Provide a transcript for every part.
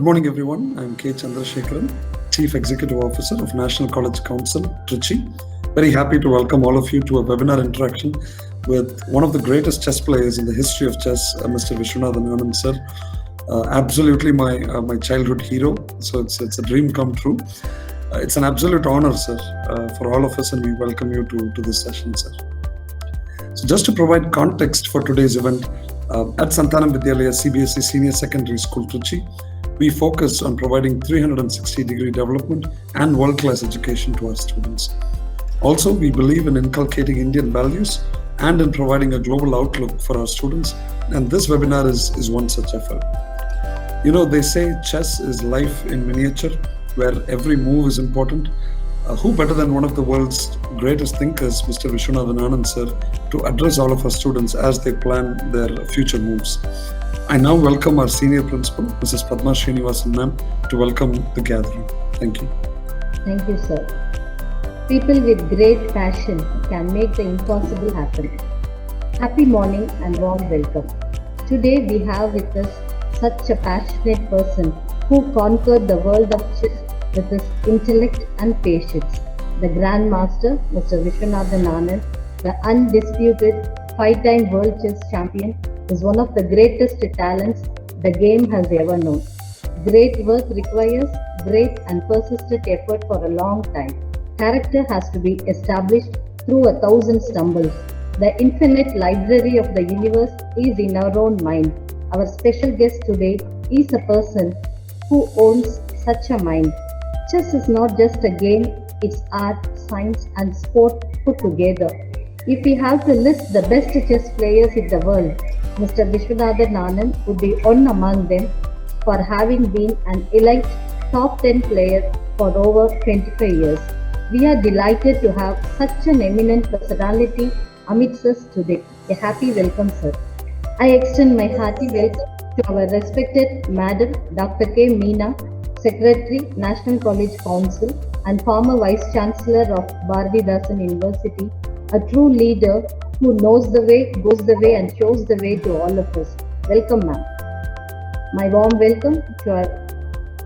morning, everyone. I'm K. Chandrasekharan, Chief Executive Officer of National College Council, Trichy. Very happy to welcome all of you to a webinar interaction with one of the greatest chess players in the history of chess, Mr. Viswanathan Anand, sir. Absolutely my childhood hero. So it's a dream come true. It's an absolute honor, sir, for all of us, and we welcome you to this session, sir. So just to provide context for today's event, at Santhanam Vidhyalaya CBSE Senior Secondary School, Trichy, we focus on providing 360-degree development and world-class education to our students. Also, we believe in inculcating Indian values and in providing a global outlook for our students, and this webinar is one such effort. You know, they say chess is life in miniature, where every move is important. Who better than one of the world's greatest thinkers, Mr. Viswanathan Anand, sir, to address all of our students as they plan their future moves. I now welcome our senior principal, Mrs. Padma Srinivasan ma'am, to welcome the gathering. Thank you. Thank you, sir. People with great passion can make the impossible happen. Happy morning and warm welcome. Today we have with us such a passionate person who conquered the world of chess with his intellect and patience. The Grandmaster, Mr. Viswanathan Anand, the undisputed 5-time world chess champion, is one of the greatest talents the game has ever known. Great work requires great and persistent effort for a long time. Character has to be established through 1,000 stumbles. The infinite library of the universe is in our own mind. Our special guest today is a person who owns such a mind. Chess is not just a game, it's art, science and sport put together. If we have to list the best chess players in the world, Mr. Viswanathan Anand would be one among them for having been an elite top 10 player for over 25 years. We are delighted to have such an eminent personality amidst us today. A happy welcome, sir. I extend my hearty welcome to our respected Madam Dr. K. Meena, Secretary, National College Council and former Vice Chancellor of Bharatidasan University, a true leader who knows the way, goes the way and shows the way to all of us. Welcome, ma'am. My warm welcome to our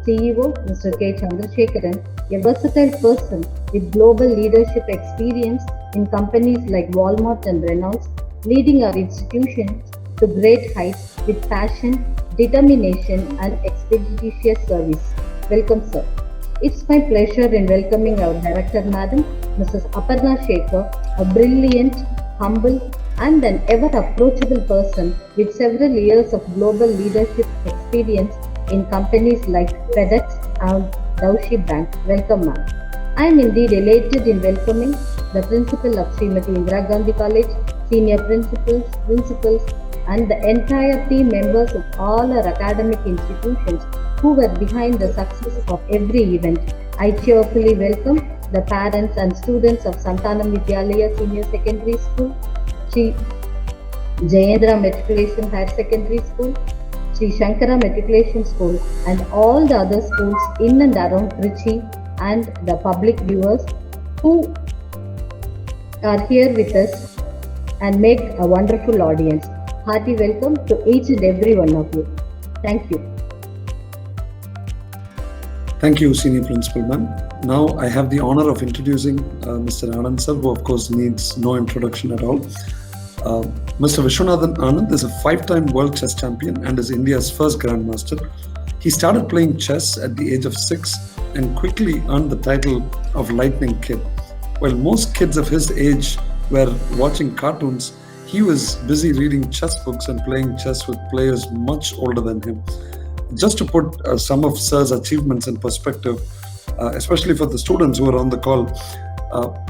CEO, Mr. K. Chandrasekharan, a versatile person with global leadership experience in companies like Walmart and Renault, leading our institutions to great heights with passion, determination and expeditious service. Welcome, sir. It's my pleasure in welcoming our Director, Madam, Mrs. Aparna Shekhar, a brilliant, humble and an ever-approachable person with several years of global leadership experience in companies like FedEx and Deutsche Bank. Welcome, ma'am. I am indeed elated in welcoming the Principal of Srimati Indira Gandhi College, Senior Principals and the entire team members of all our academic institutions who were behind the success of every event. I cheerfully welcome the parents and students of Santhanam Vidhyalaya Senior Secondary School, Sri Jayendra Matriculation Higher Secondary School, Sri Shankara Matriculation School and all the other schools in and around Trichy and the public viewers who are here with us and make a wonderful audience. Hearty welcome to each and every one of you. Thank you. Thank you, Senior Principal ma'am. Now I have the honor of introducing Mr. Anand sir, who of course needs no introduction at all. Mr. Viswanathan Anand is a 5-time world chess champion and is India's first Grandmaster. He started playing chess at the age of 6 and quickly earned the title of Lightning Kid. While most kids of his age were watching cartoons, he was busy reading chess books and playing chess with players much older than him. Just to put some of Sir's achievements in perspective, especially for the students who are on the call,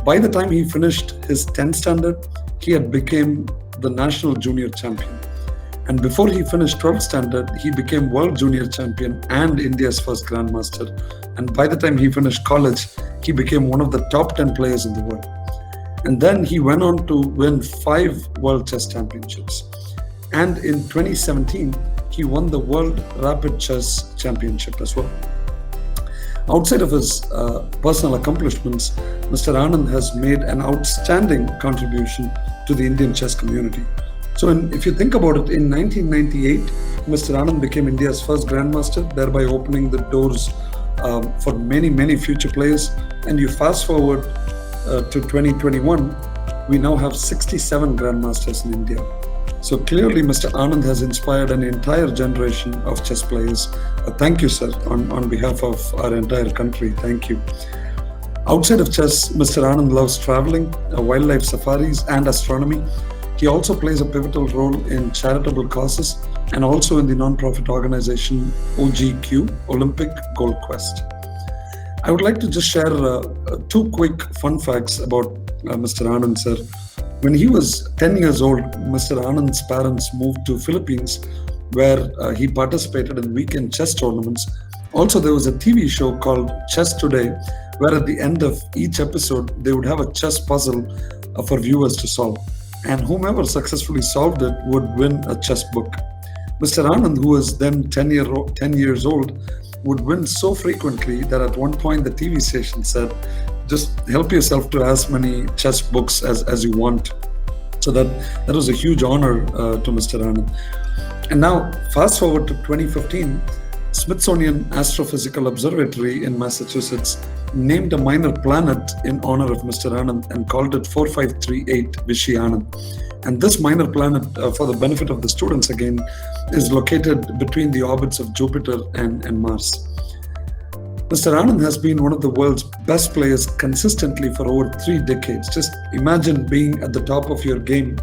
by the time he finished his 10th standard, he had become the national junior champion. And before he finished 12th standard, he became world junior champion and India's first Grandmaster. And by the time he finished college, he became one of the top 10 players in the world. And then he went on to win 5 World Chess Championships. And in 2017, he won the World Rapid Chess Championship as well. Outside of his personal accomplishments, Mr. Anand has made an outstanding contribution to the Indian chess community. So, if you think about it, in 1998, Mr. Anand became India's first Grandmaster, thereby opening the doors for many, many future players. And you fast forward to 2021, we now have 67 Grandmasters in India. So clearly, Mr. Anand has inspired an entire generation of chess players. Thank you, sir, on behalf of our entire country. Thank you. Outside of chess, Mr. Anand loves traveling, wildlife safaris, and astronomy. He also plays a pivotal role in charitable causes and also in the non-profit organization OGQ, Olympic Gold Quest. I would like to just share two quick fun facts about Mr. Anand, sir. When he was 10 years old, Mr. Anand's parents moved to Philippines, where he participated in weekend chess tournaments. Also, there was a TV show called Chess Today, where at the end of each episode, they would have a chess puzzle for viewers to solve. And whomever successfully solved it would win a chess book. Mr. Anand, who was then 10 years old, would win so frequently that at one point the TV station said, just help yourself to as many chess books as you want. So that was a huge honor to Mr. Anand. And now, fast forward to 2015, Smithsonian Astrophysical Observatory in Massachusetts named a minor planet in honor of Mr. Anand and called it 4538 Vishy Anand. And this minor planet, for the benefit of the students again, is located between the orbits of Jupiter and Mars. Mr. Anand has been one of the world's best players consistently for over 3 decades. Just imagine being at the top of your game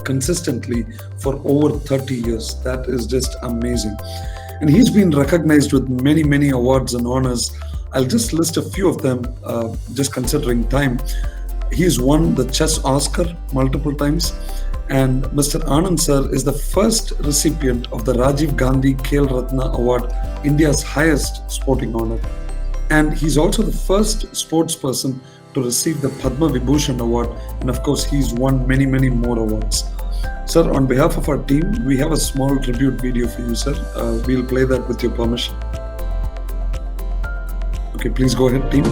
consistently for over 30 years. That is just amazing. And he's been recognized with many, many awards and honors. I'll just list a few of them, just considering time. He's won the Chess Oscar multiple times. And Mr. Anand sir is the first recipient of the Rajiv Gandhi Khel Ratna Award, India's highest sporting honor. And he's also the first sports person to receive the Padma Vibhushan Award. And of course, he's won many, many more awards. Sir, on behalf of our team, we have a small tribute video for you, sir. We'll play that with your permission. Okay, please go ahead, team.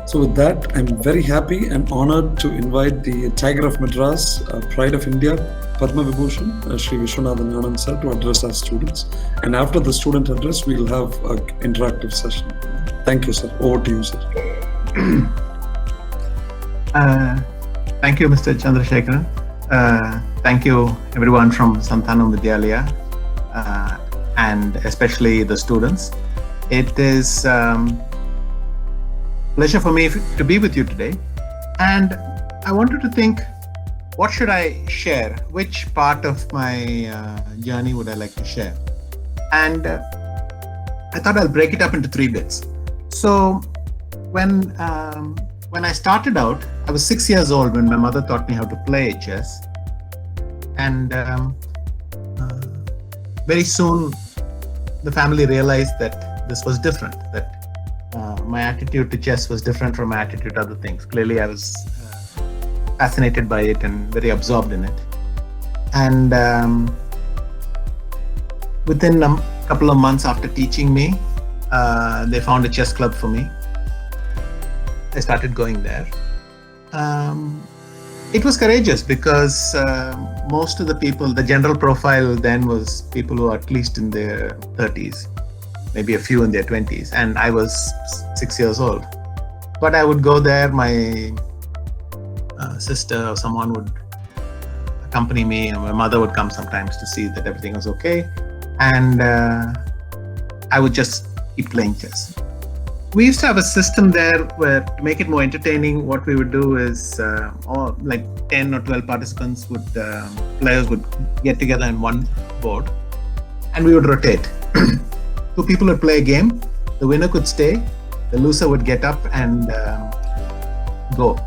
So with that, I'm very happy and honored to invite the Tiger of Madras, Pride of India, Padma Vibhushan, Shri Viswanathan Anand sir, to address our students. And after the student address, we'll have an interactive session. Thank you, sir. Over to you, sir. Thank you, Mr. Chandrasekharan. Thank you, everyone from Santhanam Vidhyalaya, and especially the students. It is pleasure for me to be with you today, and I wanted to think, what should I share? Which part of my journey would I like to share? And I thought I'll break it up into 3 bits. So when when I started out, I was 6 years old when my mother taught me how to play chess. And very soon, the family realized that this was different, that my attitude to chess was different from my attitude to other things. Clearly, I was fascinated by it and very absorbed in it. And within a couple of months after teaching me, they found a chess club for me. I started going there. It was courageous because most of the people, the general profile then was people who are at least in their 30s, maybe a few in their 20s, and I was 6 years old. But I would go there, my sister or someone would accompany me, and my mother would come sometimes to see that everything was okay, and I would just keep playing chess. We used to have a system there where, to make it more entertaining, what we would do is all like 10 or 12 participants players would get together in one board, and we would rotate. Two people would play a game, the winner could stay, the loser would get up and go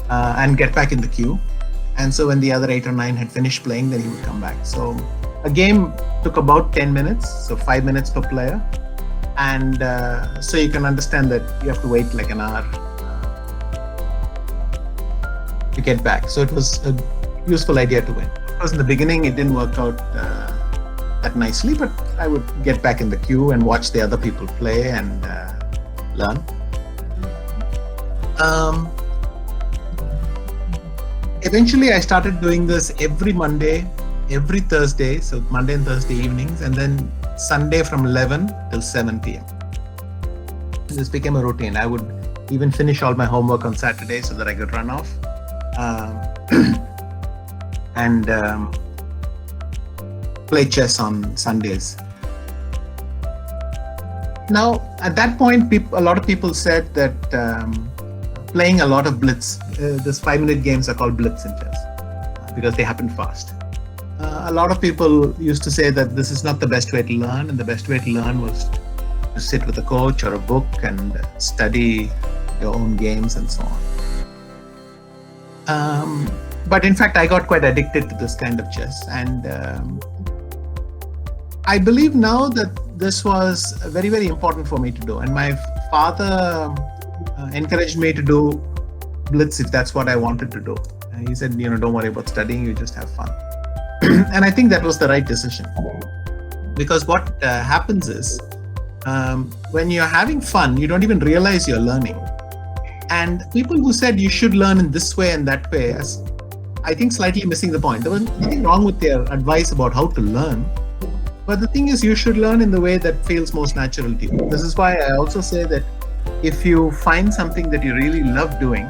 and get back in the queue. And so when the other 8 or 9 had finished playing, then he would come back. So a game took about 10 minutes, so 5 minutes per player. And so you can understand that you have to wait like an hour to get back. So it was a useful idea to win. Of course, in the beginning, it didn't work out that nicely, but I would get back in the queue and watch the other people play and learn. Eventually, I started doing this every Monday, every Thursday, so Monday and Thursday evenings, and then Sunday from 11 till 7 p.m. This became a routine. I would even finish all my homework on Saturday so that I could run off and play chess on Sundays. Now, at that point, a lot of people said that playing a lot of blitz, these 5-minute games are called blitz in chess because they happen fast. A lot of people used to say that this is not the best way to learn, and the best way to learn was to sit with a coach or a book and study your own games and so on. But in fact, I got quite addicted to this kind of chess, and I believe now that this was very, very important for me to do. And my father encouraged me to do blitz if that's what I wanted to do. He said, don't worry about studying, you just have fun. And I think that was the right decision, because what happens is when you're having fun, you don't even realize you're learning. And people who said you should learn in this way and that way, I think slightly missing the point. There was nothing wrong with their advice about how to learn, but the thing is, you should learn in the way that feels most natural to you. This is why I also say that if you find something that you really love doing,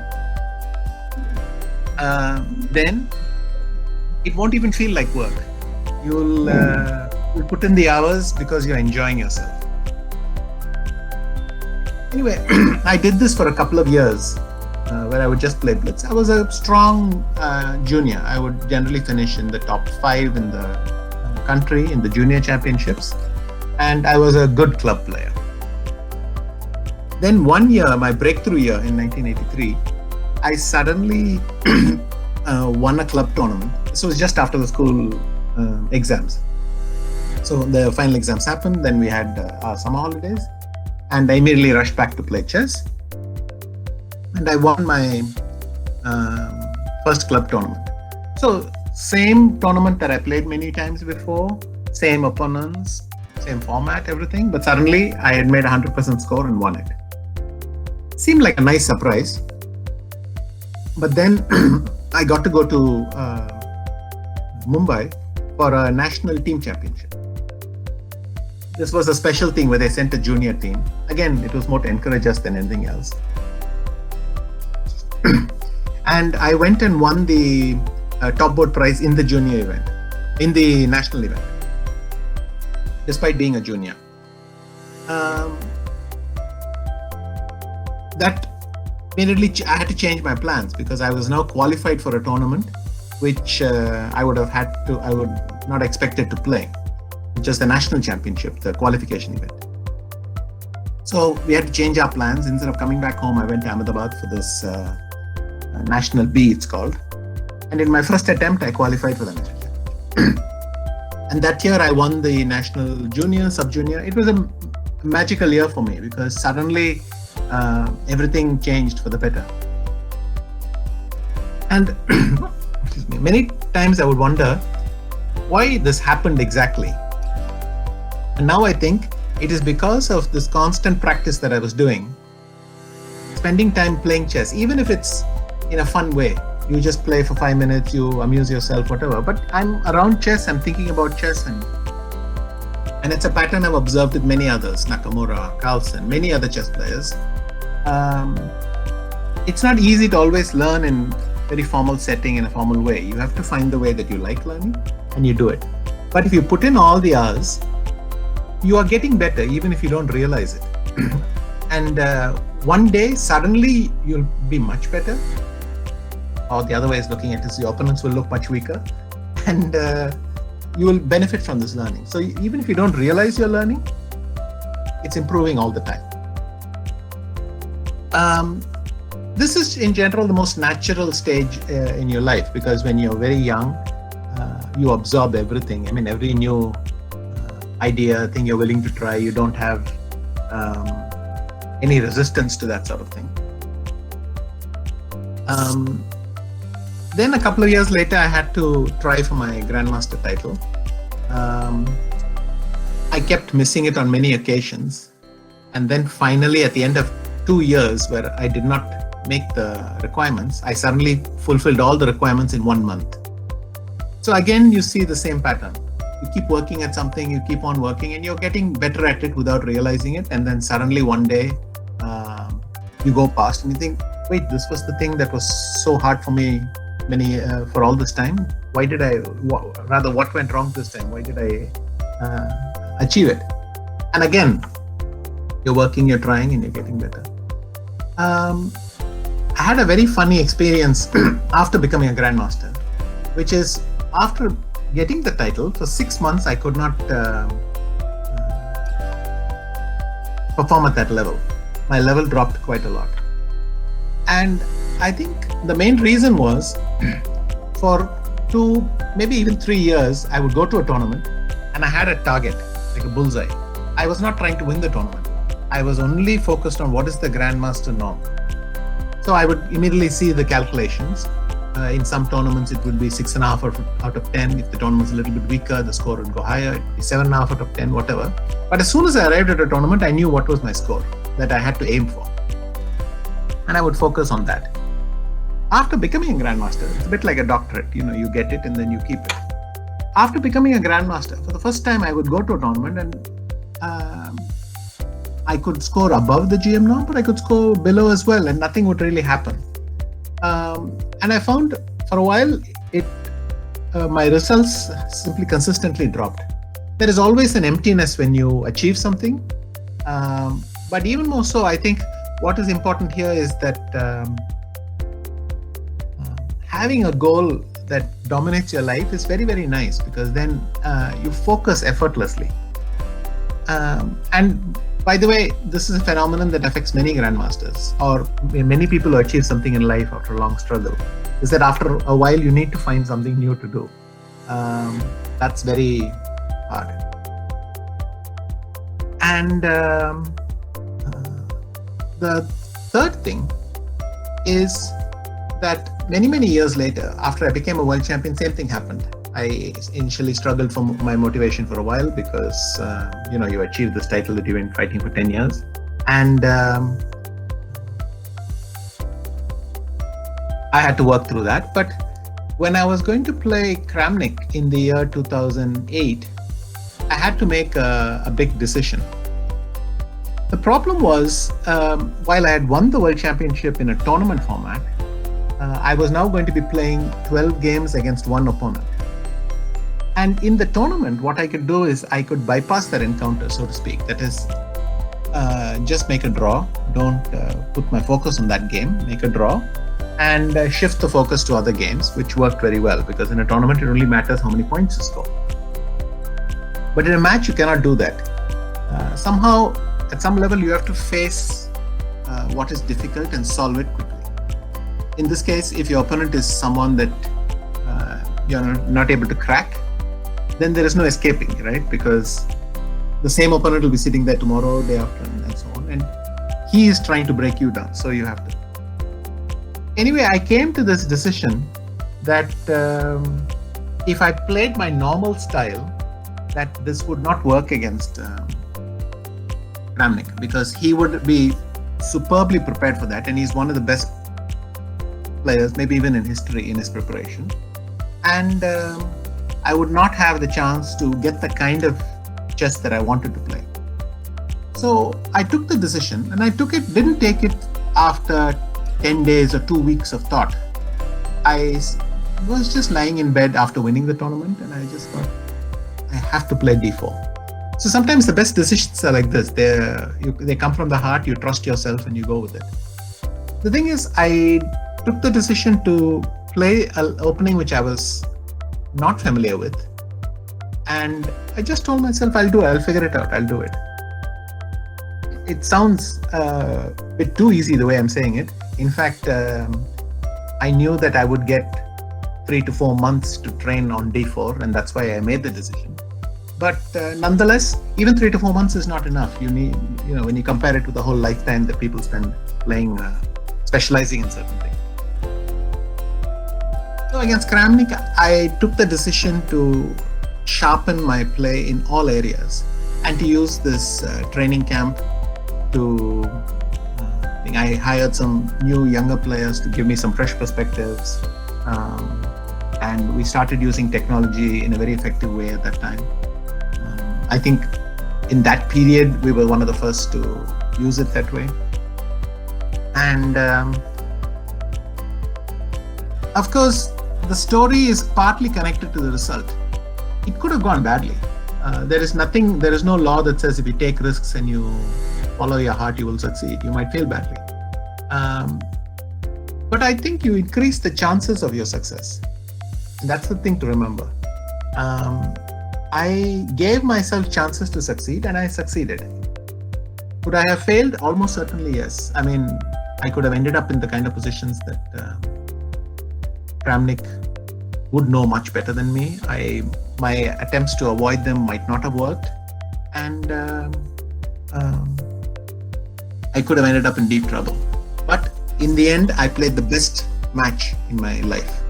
then it won't even feel like work. You'll put in the hours because you're enjoying yourself. Anyway, I did this for a couple of years where I would just play blitz. I was a strong junior. I would generally finish in the top 5 in the country in the junior championships, and I was a good club player. Then one year, my breakthrough year in 1983, I suddenly won a club tournament. This was just after the school exams. So the final exams happened, then we had our summer holidays, and I immediately rushed back to play chess. And I won my first club tournament. So same tournament that I played many times before, same opponents, same format, everything, but suddenly I had made 100% score and won it. Seemed like a nice surprise. But then I got to go to Mumbai for a national team championship. This was a special thing where they sent a junior team. Again, it was more to encourage us than anything else. And I went and won the top board prize in the junior event, in the national event, despite being a junior. That immediately I had to change my plans because I was now qualified for a tournament which I would not expected to play, which is the national championship, the qualification event. So we had to change our plans. Instead of coming back home, I went to Ahmedabad for this National B, it's called. And in my first attempt, I qualified for the national championship. And that year, I won the national junior, sub-junior. It was a magical year for me because suddenly everything changed for the better. And excuse me, many times I would wonder why this happened exactly. And now I think it is because of this constant practice that I was doing, spending time playing chess, even if it's in a fun way. You just play for 5 minutes, you amuse yourself, whatever. But I'm around chess, I'm thinking about chess, and it's a pattern I've observed with many others, Nakamura, Carlsen, many other chess players. It's not easy to always learn in very formal setting, in a formal way. You have to find the way that you like learning, and you do it. But if you put in all the hours, you are getting better, even if you don't realize it. And one day, suddenly, you'll be much better. Or the other way is looking at it, your opponents will look much weaker, and you will benefit from this learning. So even if you don't realize you're learning, it's improving all the time. This is in general the most natural stage in your life, because when you're very young, you absorb everything. I mean, every new idea, thing you're willing to try, you don't have any resistance to that sort of thing. Then a couple of years later, I had to try for my Grandmaster title. I kept missing it on many occasions. And then finally, at the end of 2 years where I did not make the requirements, I suddenly fulfilled all the requirements in 1 month. So again, you see the same pattern. You keep working at something, you keep on working, and you're getting better at it without realizing it. And then suddenly one day, you go past and you think, wait, this was the thing that was so hard for me for all this time. Why did what went wrong this time? Why did I achieve it? And again, you're working, you're trying, and you're getting better. I had a very funny experience after becoming a Grandmaster, which is after getting the title, for 6 months, I could not perform at that level. My level dropped quite a lot. And I think the main reason was for 2, maybe even 3 years, I would go to a tournament and I had a target, like a bullseye. I was not trying to win the tournament. I was only focused on what is the Grandmaster norm. So I would immediately see the calculations. In some tournaments, it would be 6.5 out of 10. If the tournament's a little bit weaker, the score would go higher. It'd be 7.5 out of 10, whatever. But as soon as I arrived at a tournament, I knew what was my score that I had to aim for. And I would focus on that. After becoming a Grandmaster, it's a bit like a doctorate. You get it and then you keep it. After becoming a Grandmaster, for the first time, I would go to a tournament and I could score above the GM norm, but I could score below as well, and nothing would really happen. And I found for a while, my results simply consistently dropped. There is always an emptiness when you achieve something. But even more so, I think what is important here is that having a goal that dominates your life is very, very nice, because then you focus effortlessly. And by the way, this is a phenomenon that affects many Grandmasters, or many people who achieve something in life after a long struggle, is that after a while you need to find something new to do. That's very hard. And the third thing is that many years later, after I became a world champion, same thing happened. I initially struggled for my motivation for a while because, you achieve this title that you've been fighting for 10 years. And I had to work through that. But when I was going to play Kramnik in the year 2008, I had to make a big decision. The problem was, while I had won the world championship in a tournament format, I was now going to be playing 12 games against one opponent. And in the tournament, what I could do is I could bypass that encounter, so to speak. That is, just make a draw. Don't put my focus on that game. Make a draw and shift the focus to other games, which worked very well, because in a tournament, it only matters how many points you score. But in a match, you cannot do that. Somehow, at some level you have to face what is difficult and solve it quickly. In this case, if your opponent is someone that you're not able to crack, then there is no escaping, right? Because the same opponent will be sitting there tomorrow, day after, and so on, and he is trying to break you down, so you have to. Anyway, I came to this decision that if I played my normal style, that this would not work against Kramnik, because he would be superbly prepared for that, and he's one of the best players, maybe even in history, in his preparation. And I would not have the chance to get the kind of chess that I wanted to play. So I took the decision, and I didn't take it after 10 days or 2 weeks of thought. I was just lying in bed after winning the tournament, and I just thought, I have to play d4. So sometimes the best decisions are like this. They come from the heart, you trust yourself, and you go with it. The thing is, I took the decision to play an opening which I was not familiar with. And I just told myself, I'll figure it out, I'll do it. It sounds a bit too easy the way I'm saying it. In fact, I knew that I would get 3 to 4 months to train on d4, and that's why I made the decision. But nonetheless, even 3 to 4 months is not enough. You need, when you compare it to the whole lifetime that people spend playing, specializing in certain things. So against Kramnik, I took the decision to sharpen my play in all areas and to use this training camp to, I hired some new younger players to give me some fresh perspectives. And we started using technology in a very effective way at that time. I think in that period, we were one of the first to use it that way. And of course, the story is partly connected to the result. It could have gone badly. There is no law that says if you take risks and you follow your heart, you will succeed. You might fail badly. But I think you increase the chances of your success. And that's the thing to remember. I gave myself chances to succeed, and I succeeded. Could I have failed? Almost certainly, yes. I mean, I could have ended up in the kind of positions that Kramnik would know much better than me. My attempts to avoid them might not have worked, and I could have ended up in deep trouble. But in the end, I played the best match in my life.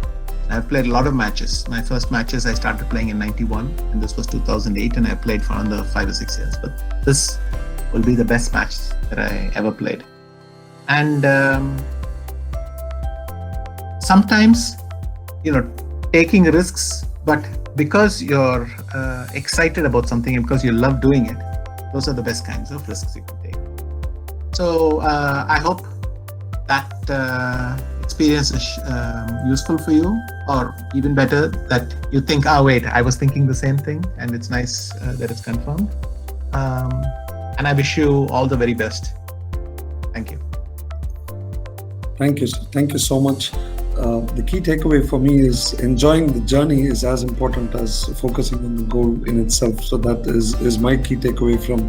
I've played a lot of matches. My first matches I started playing in 91, and this was 2008, and I played for another 5 or 6 years. But this will be the best match that I ever played. And sometimes, taking risks, but because you're excited about something and because you love doing it, those are the best kinds of risks you can take. So I hope that experience is useful for you, or even better, that you think, wait, I was thinking the same thing, and it's nice that it's confirmed. And I wish you all the very best. Thank you. Thank you, sir. Thank you so much. The key takeaway for me is enjoying the journey is as important as focusing on the goal in itself. So that is my key takeaway from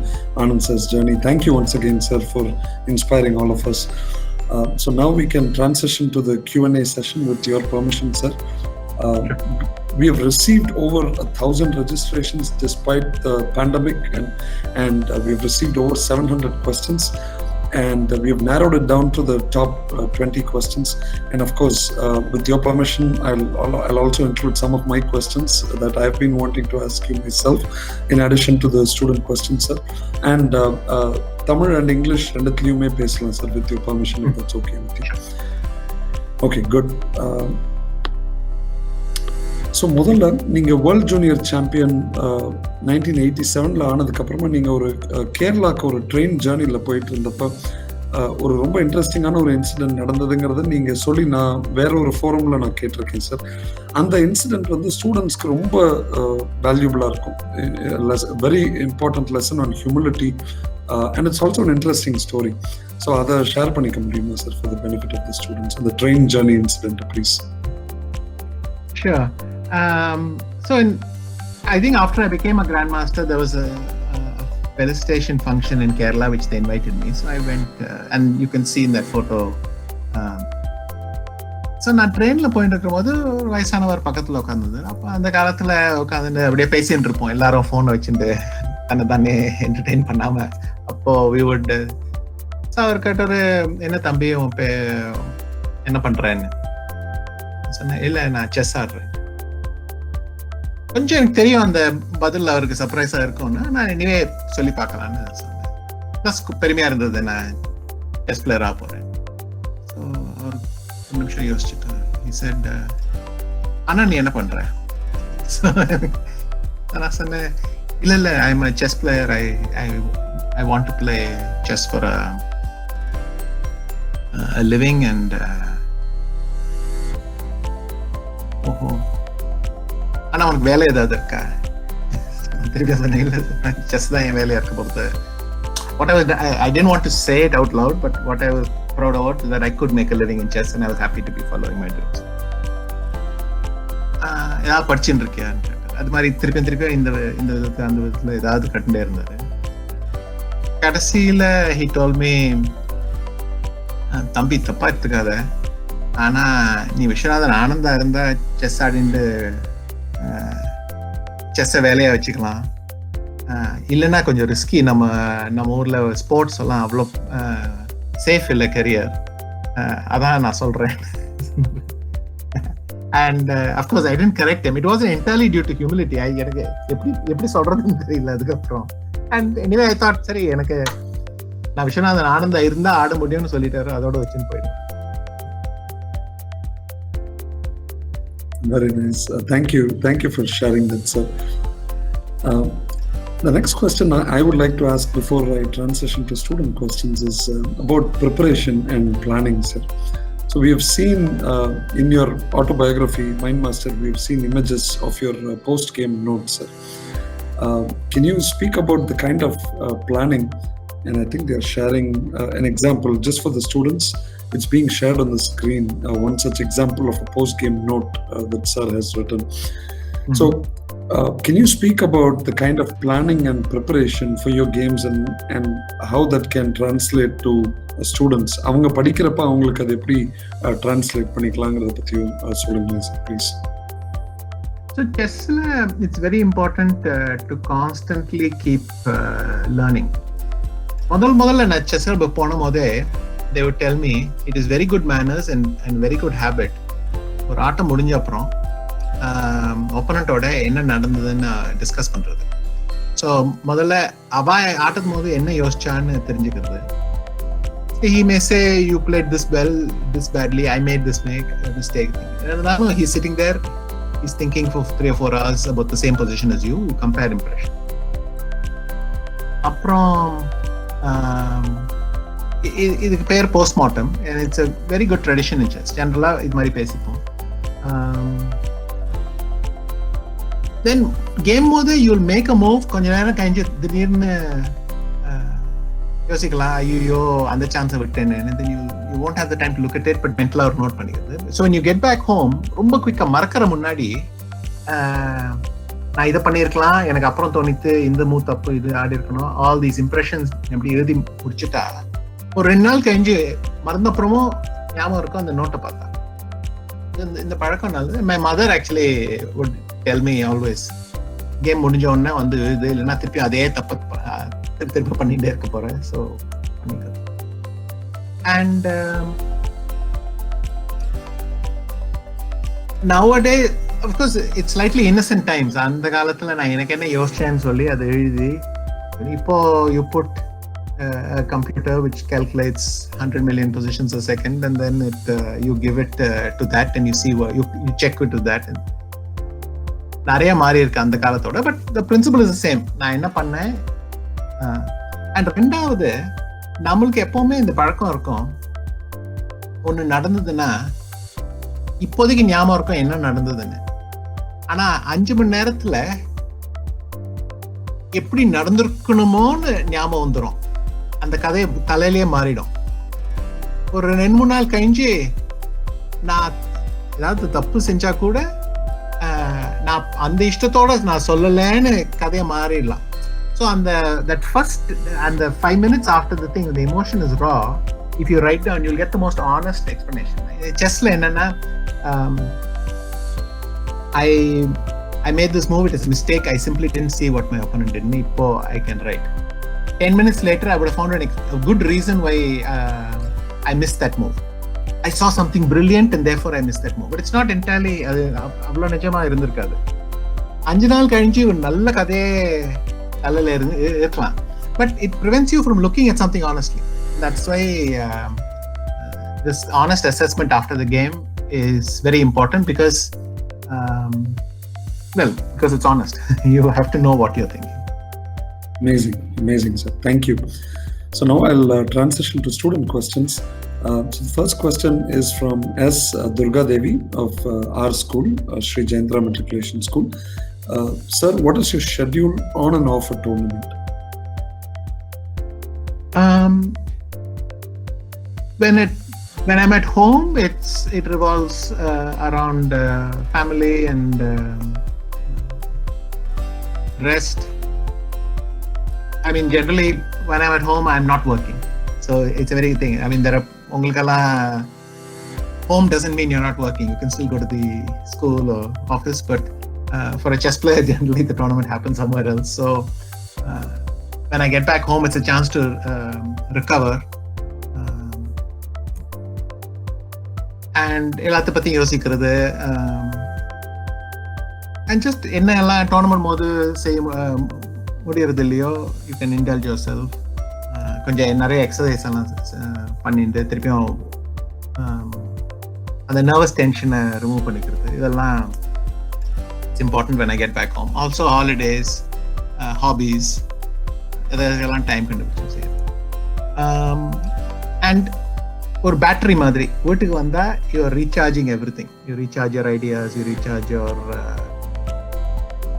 Anand sir's journey. Thank you once again, sir, for inspiring all of us. So now we can transition to the Q&A session with your permission, sir. We have received over 1,000 registrations despite the pandemic, and we have received over 700 questions. And we have narrowed it down to the top 20 questions. And of course, with your permission, I'll also include some of my questions that I've been wanting to ask you myself, in addition to the student questions, sir. And Tamil and English ரெண்டுத்துலயுமே பேசலாம், sir, with your permission, if that's okay with you. Okay, good. So முதல்ல நீங்கள் world junior champion 1987 ஆனதுக்கப்புறமா நீங்கள் ஒரு கேரளாவுக்கு ஒரு train ஜேர்னியில் போயிட்டு இருந்தப்போ ஒரு ரொம்ப இன்ட்ரெஸ்டிங்கான ஒரு இன்சிடென்ட் நடந்ததுங்கிறத நீங்கள் சொல்லி நான் வேற ஒரு ஃபோரமில் நான் கேட்டிருக்கேன் சார். அந்த இன்சிடென்ட் வந்து ஸ்டூடெண்ட்ஸ்க்கு ரொம்ப வேல்யூபிளாக இருக்கும். Very important lesson on humility, and it's also an interesting story. So அதை ஷேர் பண்ணிக்க முடியுமா sir, for the benefit of the students, அந்த train journey incident, please? Sure. So I think after I became a grandmaster, there was felicitation function in Kerala which they invited me. So I went, and you can see in that photo. So நான் ட்ரெயினில் போயிட்டு இருக்கும்போது ஒரு வயசானவர் பக்கத்தில் உட்காந்துது. அப்போ அந்த காலத்தில் உட்காந்துட்டு அப்படியே பேசிட்டு இருப்போம், எல்லாரும் ஃபோனை வச்சுட்டு தானே என்டர்டெயின் பண்ணாமல். அப்போது வி வுட், ஸோ அவர் கேட்டார், என்ன தம்பி என்ன பண்ணுறேன்னு சொன்னேன். இல்லை, நான் செஸ் ஆடுறேன். கொஞ்சம் எனக்கு தெரியும் அந்த பதில் அவருக்கு சர்ப்ரைஸாக இருக்கும்னு. நான் இனிமே சொல்லி பார்க்கலான்னு சொன்னேன். ப்ளஸ் பெருமையாக இருந்தது, நான் செஸ் பிளேயராக போகிறேன். ஸோ அவர் ஒரு நிமிஷம் யோசிச்சுட்டு he said, அண்ணா நீ என்ன பண்ற? நான் சொன்னேன், இல்லை I am a chess player. I want to play chess for a living and ஓஹோ, ஆனா உனக்கு வேலை ஏதாவது இருக்கா? திருப்பி சொன்னேன், இல்லை செஸ் தான் என் வேலையா இருக்க போகுது. I didn't want to say it out loud, but what I was proud about is that I could make a living in chess and I was happy to be following my dreams. ஏதாவது படிச்சுட்டு இருக்கியான்னு கேட்டார். அது மாதிரி திருப்பியும் இந்த விதத்துல அந்த விதத்துல ஏதாவது கட்டுண்டே இருந்தாரு. கடைசியில he told me, தம்பி தப்பா எடுத்துக்காத, ஆனா நீ விஸ்வநாதன் ஆனந்தா இருந்தா செஸ் ஆடிட்டு செஸ்ஸை வேலையா வச்சுக்கலாம், இல்லைன்னா கொஞ்சம் ரிஸ்கி. நம்ம ஊர்ல ஸ்போர்ட்ஸ் எல்லாம் அவ்வளோ சேஃப் இல்லை கரியர், அதான் நான் சொல்றேன். And of course I didn't correct him. It wasn't entirely due to humility. எனக்கு எப்படி சொல்றதுன்னு தெரியல அதுக்கப்புறம். And anyway I thought, சரி, எனக்கு நான் விஸ்வநாதன் ஆனந்தா இருந்தா ஆட முடியும்னு சொல்லிட்டாரு, அதோட வச்சுன்னு போயிடுவேன். Very nice. Thank you for sharing that, sir. The next question I would like to ask before I transition to student questions is about preparation and planning, sir. So we have seen in your autobiography, Mind Master, we have seen images of your post-game notes, sir. Can you speak about the kind of planning? And I think they are sharing an example just for the students. It's being shared on the screen, one such example of a post-game note that sir has written. Mm-hmm. So can you speak about the kind of planning and preparation for your games and how that can translate to students? அவங்க படிக்கிறப்ப அவங்களுக்கு அதை எப்படி translate பண்ணிக்கலாங்கிறத பற்றியும் சொல்லுங்க sir, please. So chessல it's very important to constantly keep learning. முதல்ல நான் chess போன போதே they would tell me it is very good manners and very good habit. ஒரு ஆட்டம் முடிஞ்ச அப்புறம் ஒப்பனண்டோட என்ன நடந்ததுன்னு டிஸ்கஸ் பண்றது. ஸோ முதல்ல அவ ஆட்டும் போது என்ன யோசிச்சான்னு தெரிஞ்சுக்கிறது. He may say you played this well, this badly, I made this mistake. Now he's sitting there, he's thinking for 3 or 4 hours about the same position as you. You compare impression. அப்புறம் இதுக்கு பேர் postmortem, and it's a very good tradition in chess. ஜெனரலா இது மாதிரி பேசிப்போம். Then game போது you will make a move, கொஞ்ச நேரம் கழிஞ்சு திடீர்னு யோசிக்கலாம், ஐயோ அந்த சான்ஸை விட்டேன்னு. Then you won't have the time to look at it, but mentally ஒரு நோட் பண்ணிக்கிறது. So when you get back home, ரொம்ப குயிக்கா மறக்கிற முன்னாடி நான் இதை பண்ணியிருக்கலாம், எனக்கு அப்புறம் தோணித்து இந்த மூவ் தப்பு, இது ஆடி இருக்கணும், ஆல் தீஸ் இம்ப்ரெஷன்ஸ் எப்படி எழுதி முடிச்சுட்டா ஒரு 2 நாள் கழிஞ்சு மறந்தப்புறமும் ஞாபகம் இருக்கும் அந்த நோட்டை பார்த்தா. இந்த பழக்கம் நல்லது. My mother actually would tell me always, game முடிஞ்ச உடனே வந்து இது இல்லைன்னா திருப்பி அதே தப்பு திருப்பி பண்ணிட்டே இருக்க போறேன். ஸோ பண்ணிக்கிறது. And nowadays of course it's slightly innocent times. அந்த காலத்துல நான் எனக்கு என்ன யோசிச்சேன்னு சொல்லி அதை எழுதி, இப்போ you put a computer which calculates 100 million positions a second and then you give it to that and you see you check it to that. நிறைய மாறி இருக்கு அந்த காலத்தோட, but the principle is the same. நான் என்ன பண்ணேன். And ரெண்டாவது, நம்மளுக்கு எப்பவுமே இந்த பழக்கம் இருக்கும், ஒண்ணு நடந்ததுன்னா இப்போதைக்கு ஞாபகம் இருக்கும் என்ன நடந்ததுன்னு. ஆனா 5 மணி நேரத்துல எப்படி நடந்திருக்கணுமோன்னு ஞாபகம் வந்துடும். அந்த கதையை தலையிலேயே மாறிடும். ஒரு 2-3 நாள் கழிஞ்சு நான் ஏதாவது தப்பு செஞ்சா கூட நான் அந்த இஷ்டத்தோட நான் சொல்லலைன்னு கதையை மாறிடலாம். So on that first and the 5 minutes after the thing, the emotion is raw. If you write down, you'll get the most honest explanation. Chessla enna, I made this move. It is a mistake. I simply didn't see what my opponent did. Now I can write. 10 minutes later, I would have found a good reason why I missed that move. I saw something brilliant and therefore I missed that move. But it's not entirely avlo nijama irundirukadu. 5 நாள் கழிஞ்சு ஒரு நல்ல கதையே தலையில இருக்கலாம். But it prevents you from looking at something honestly. That's why this honest assessment after the game is very important because it's honest. You have to know what you're thinking. Amazing, sir. Thank you. So now I'll transition to student questions. So the first question is from S. Durga Devi of our school, Sri Jayendra Matriculation School. Sir, what is your schedule on and off a tournament? When I'm at home, it revolves around family and rest. I mean, generally, when I'm at home, I'm not working. So it's a very thing. I mean, home doesn't mean you're not working. You can still go to the school or office, but for a chess player, generally the tournament happens somewhere else. So when I get back home, it's a chance to recover. And எல்லாத்த பத்தி யோசிக்கிறது and just என்ன எல்லாம் tournament போது செய்ய முடியறது இல்லையோ you can indulge your self. கொஞ்சம் நிறைய எக்ஸசைஸ் எல்லாம் பண்ணிட்டு திருப்பியும் அந்த நர்வஸ் டென்ஷனை ரிமூவ் பண்ணிக்கிறது, இதெல்லாம் it's important when I get back home. Also holidays, hobbies, இதெல்லாம் டைம் கண்டுபிடிச்சு செய்யுது. அண்ட் ஒரு பேட்டரி மாதிரி வீட்டுக்கு வந்தா you are recharging everything. You recharge your ideas, you recharge your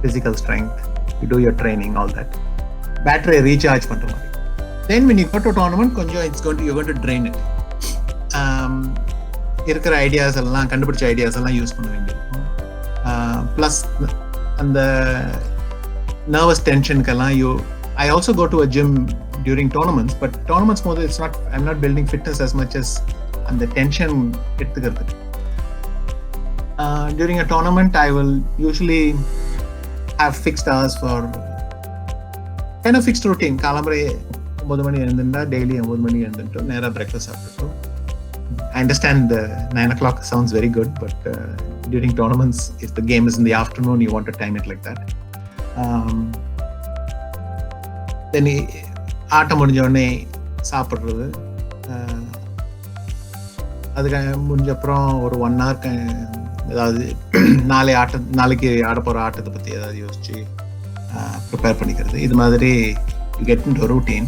physical strength, you do your training, all that. Battery recharge பண்ற மாதிரி. Then when you go to tournament, கொஞ்சம் you're going to drain it. இருக்கிற ideas எல்லாம் கண்டுபிடிச்ச ideas எல்லாம் use பண்ண வேண்டியிருக்கும். Plus அந்த nervous டென்ஷனுக்கெல்லாம் I also go to a gym during tournaments, but tournaments போது I'm not building fitness as much as அந்த tension எடுத்துக்கிறதுக்கு. During a tournament, I will usually have fixed hours for kind of fixed routine. காலம்பரை 9 மணி எழுந்துட்டா daily 9 மணி எழுந்துட்டோம், நேராக breakfast சாப்பிட்டுட்டோம். I understand 9 o'clock sounds very good, but during tournaments, if the game is in the afternoon, you want to time it like that. Then ஆட்டம் முடிஞ்ச உடனே சாப்பிட்றது, அதுக்கு முடிஞ்ச அப்புறம் ஒரு 1 hour ஏதாவது நாளைக்கு ஆட போகிற ஆட்டத்தை பற்றி ஏதாவது யோசிச்சு ப்ரிப்பேர் பண்ணிக்கிறது. இது மாதிரி you get into routine.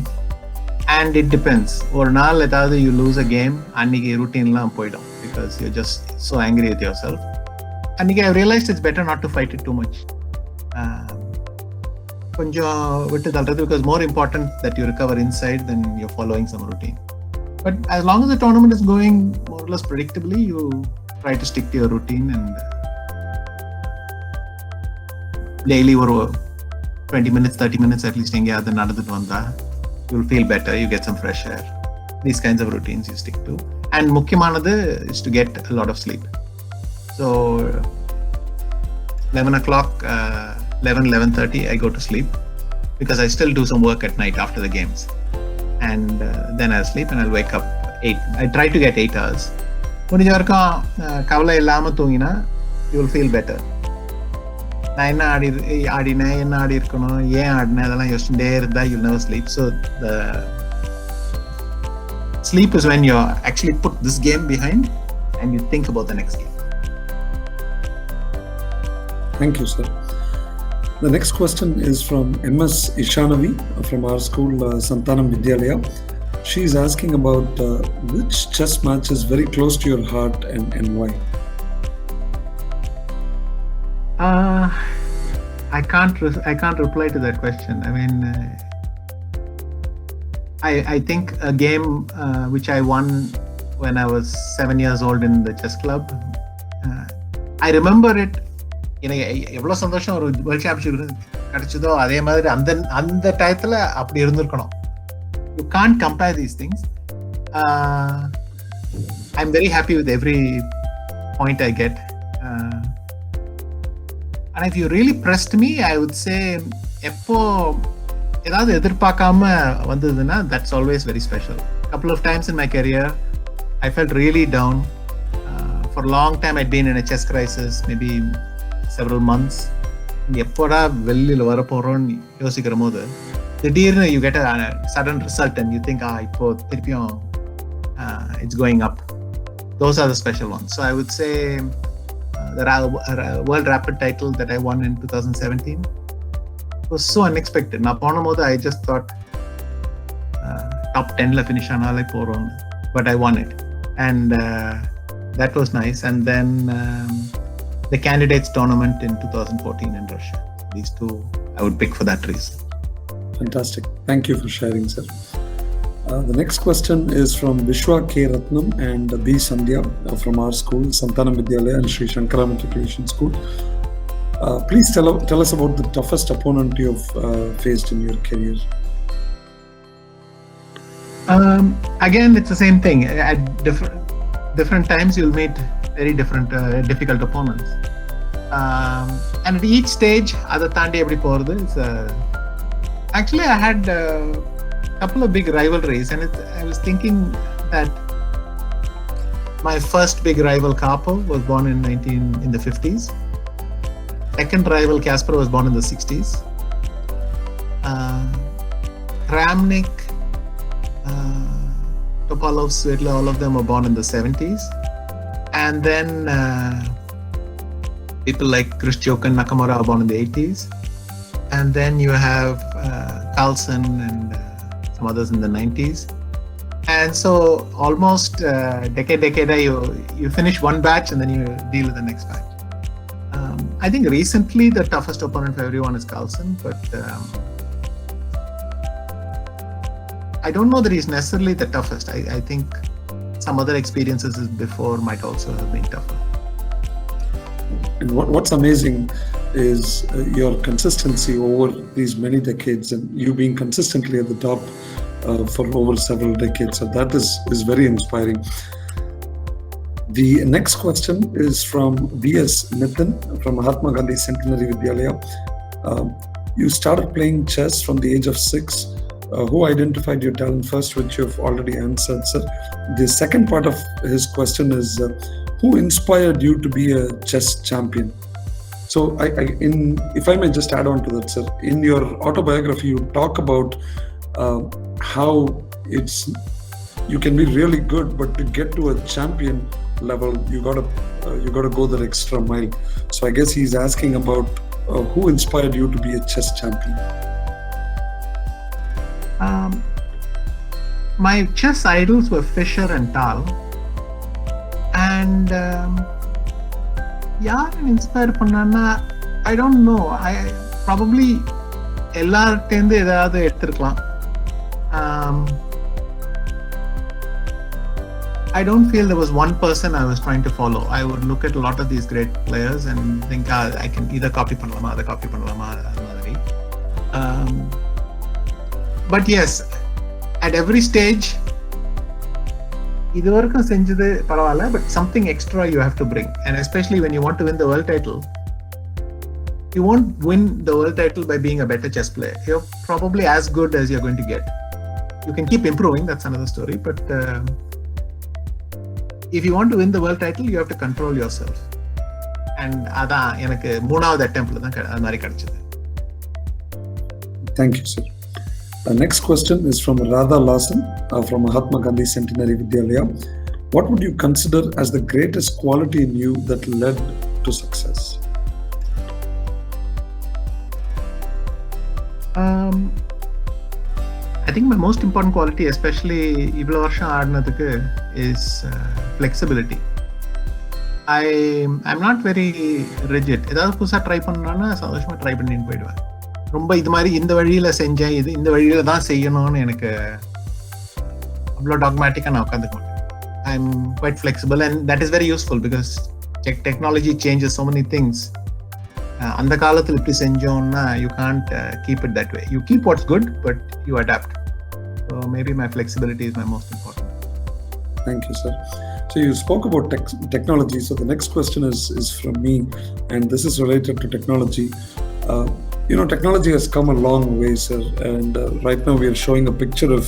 And it depends. ஒரு நாள் ஏதாவது யூ லூஸ் அ கேம், அன்னைக்கு ரூட்டீன்லாம் போயிடும் because you just so angry with your self. அன்னைக்கு I realised it's better not to fight it too much. கொஞ்சம் விட்டு தள்ளுறது, because more important that you recover inside then you following some routine. But as long as the tournament is going more or less predictably, you try to stick to your routine and daily ஒரு 20 minutes 30 minutes at least எங்கேயாவது நடந்துட்டு வந்தா you'll feel better, you get some fresh air. These kinds of routines you stick to. And முக்கியமானது is to get a lot of sleep. So 11 o'clock 11:30 I go to sleep because I still do some work at night after the games, and then I'll sleep and I'll wake up 8. I try to get 8 hours. முடிஞ்ச வரைக்கும் கவலை இல்லாமல் தூங்கினா you will feel better. நான் என்ன ஆடினேன், என்ன ஆடி இருக்கணும், ஏன் ஆடினேன், அதெல்லாம் யோசிச்சுட்டே இருந்தா you never sleep. So the sleep is when you actually put this game behind and you think about the next game. Thank you, sir. The next question is from MS Ishanavi from our school, Santhanam Vidhyalaya. She is asking about which chess match is very close to your heart and why? I can't reply to that question. I mean, I think a game which I won when I was 7 years old in the chess club. I remember it எனக்கு எவ்வளோ சந்தோஷம் ஒரு world championship கிடைச்சதோ அதே மாதிரி அந்த அந்த டயத்தில் அப்படி இருந்திருக்கணும். You can't compare these things. I am very happy with every point I get. And if you really pressed me I would say எப்போ ஏதாவது எதிர்பார்க்காம வந்ததுன்னா that's always very special. couple of times in my career I felt really down. For a long time I'd been in a chess crisis, maybe several months. எப்போடா வெளியில் வர போகிறோன்னு யோசிக்கிற போது திடீர்னு you get a sudden result and you think இப்போ திருப்பியும் it's going up. Those are the special once. So I would say the World Rapid title that I won in 2017 was so unexpected. நான் போனபோது I just thought top 10ல finish ஆனாலே போகிறோம், but I won it and that was nice. And then the candidates tournament in 2014 in Russia. These two I would pick for that reason. Fantastic. Thank you for sharing, sir. The next question is from Vishwa K. Ratnam and B. Sandhya from our school, Santhanam Vidhyalaya and Sri Shankara Matriculation School. Please tell us about the toughest opponent you've faced in your career. Again, it's the same thing. At different times you'll meet very different difficult opponents, and at each stage adha thandi eppadi poradhu. Actually I had a couple of big rivalries, and I was thinking that my first big rival Karpov was born in the 50s. Second rival Kasparov was born in the 60s. Kramnik, Topalov, Svitla, all of them were born in the 70s. And then people like Khrushchev and Nakamura are born in the 80s. And then you have Carlsen and some others in the 90s. And so almost decade you finish one batch and then you deal with the next batch. I think recently the toughest opponent for everyone is Carlsen, but I don't know that he's necessarily the toughest. I think some other experiences before might also have been tougher. And what's amazing is your consistency over these many decades, and you being consistently at the top for over several decades. So that is very inspiring. The next question is from V.S. Nitin from Mahatma Gandhi Centenary Vidhyalaya. You started playing chess from the age of 6. Who identified your talent first, which you've already answered, sir. The second part of his question is who inspired you to be a chess champion? So if I may just add on to that, sir, in your autobiography you talk about how you can be really good, but to get to a champion level you gotta go that extra mile. So I guess he's asking about who inspired you to be a chess champion. My chess idols were Fischer and Tal, and யார் inspire பண்ணான்னா I don't know. I probably எல்லார்ட்டேருந்து ஏதாவது எடுத்திருக்கலாம். I don't feel there was one person I was trying to follow. I would look at a lot of these great players and think I can either copy பண்ணலாமா அதை copy பண்ணலாமா அது மாதிரி. But yes, at every stage இது வரைக்கும் செஞ்சது பரவாயில்ல, but something extra you have to bring. And especially when you want to win the world title, you won't win the world title by being a better chess player. You're probably as good as you're going to get. You can keep improving, that's another story, but if you want to win the world title you have to control yourself. And அதான் எனக்கு மூணாவது அட்டெம்ப்ட்ல தான் அது மாதிரி கிடைச்சது. Thank you, sir. The next question is from Radha Larsen from Mahatma Gandhi Centenary Vidhyalaya. What would you consider as the greatest quality in you that led to success? I think my most important quality, especially இவ்வளவு வருஷம் ஆடினதுக்கு, is flexibility. I'm not very rigid. ஏதாவது புதுசாக try பண்ணணும்னா சந்தோஷமாக try பண்ணின்னு போயிடுவேன். ரொம்ப இது மாதிரி இந்த வழியில் செஞ்சேன், இந்த வழியில் தான் செய்யணும்னு எனக்கு அவ்வளோ டாக்மேட்டிக்காக நான் உட்காந்துக்க மாட்டேன். I'm quite flexible and that is very useful because technology changes so many things அந்த காலத்தில் இப்படி செஞ்சோம்னா you can't keep it that way. You keep what's good, but you adapt. So maybe my flexibility is my most important. Thank you, sir. So you spoke about technology. So the next question is from me, and this is related to technology. Technology has come a long way, sir. And right now we are showing a picture of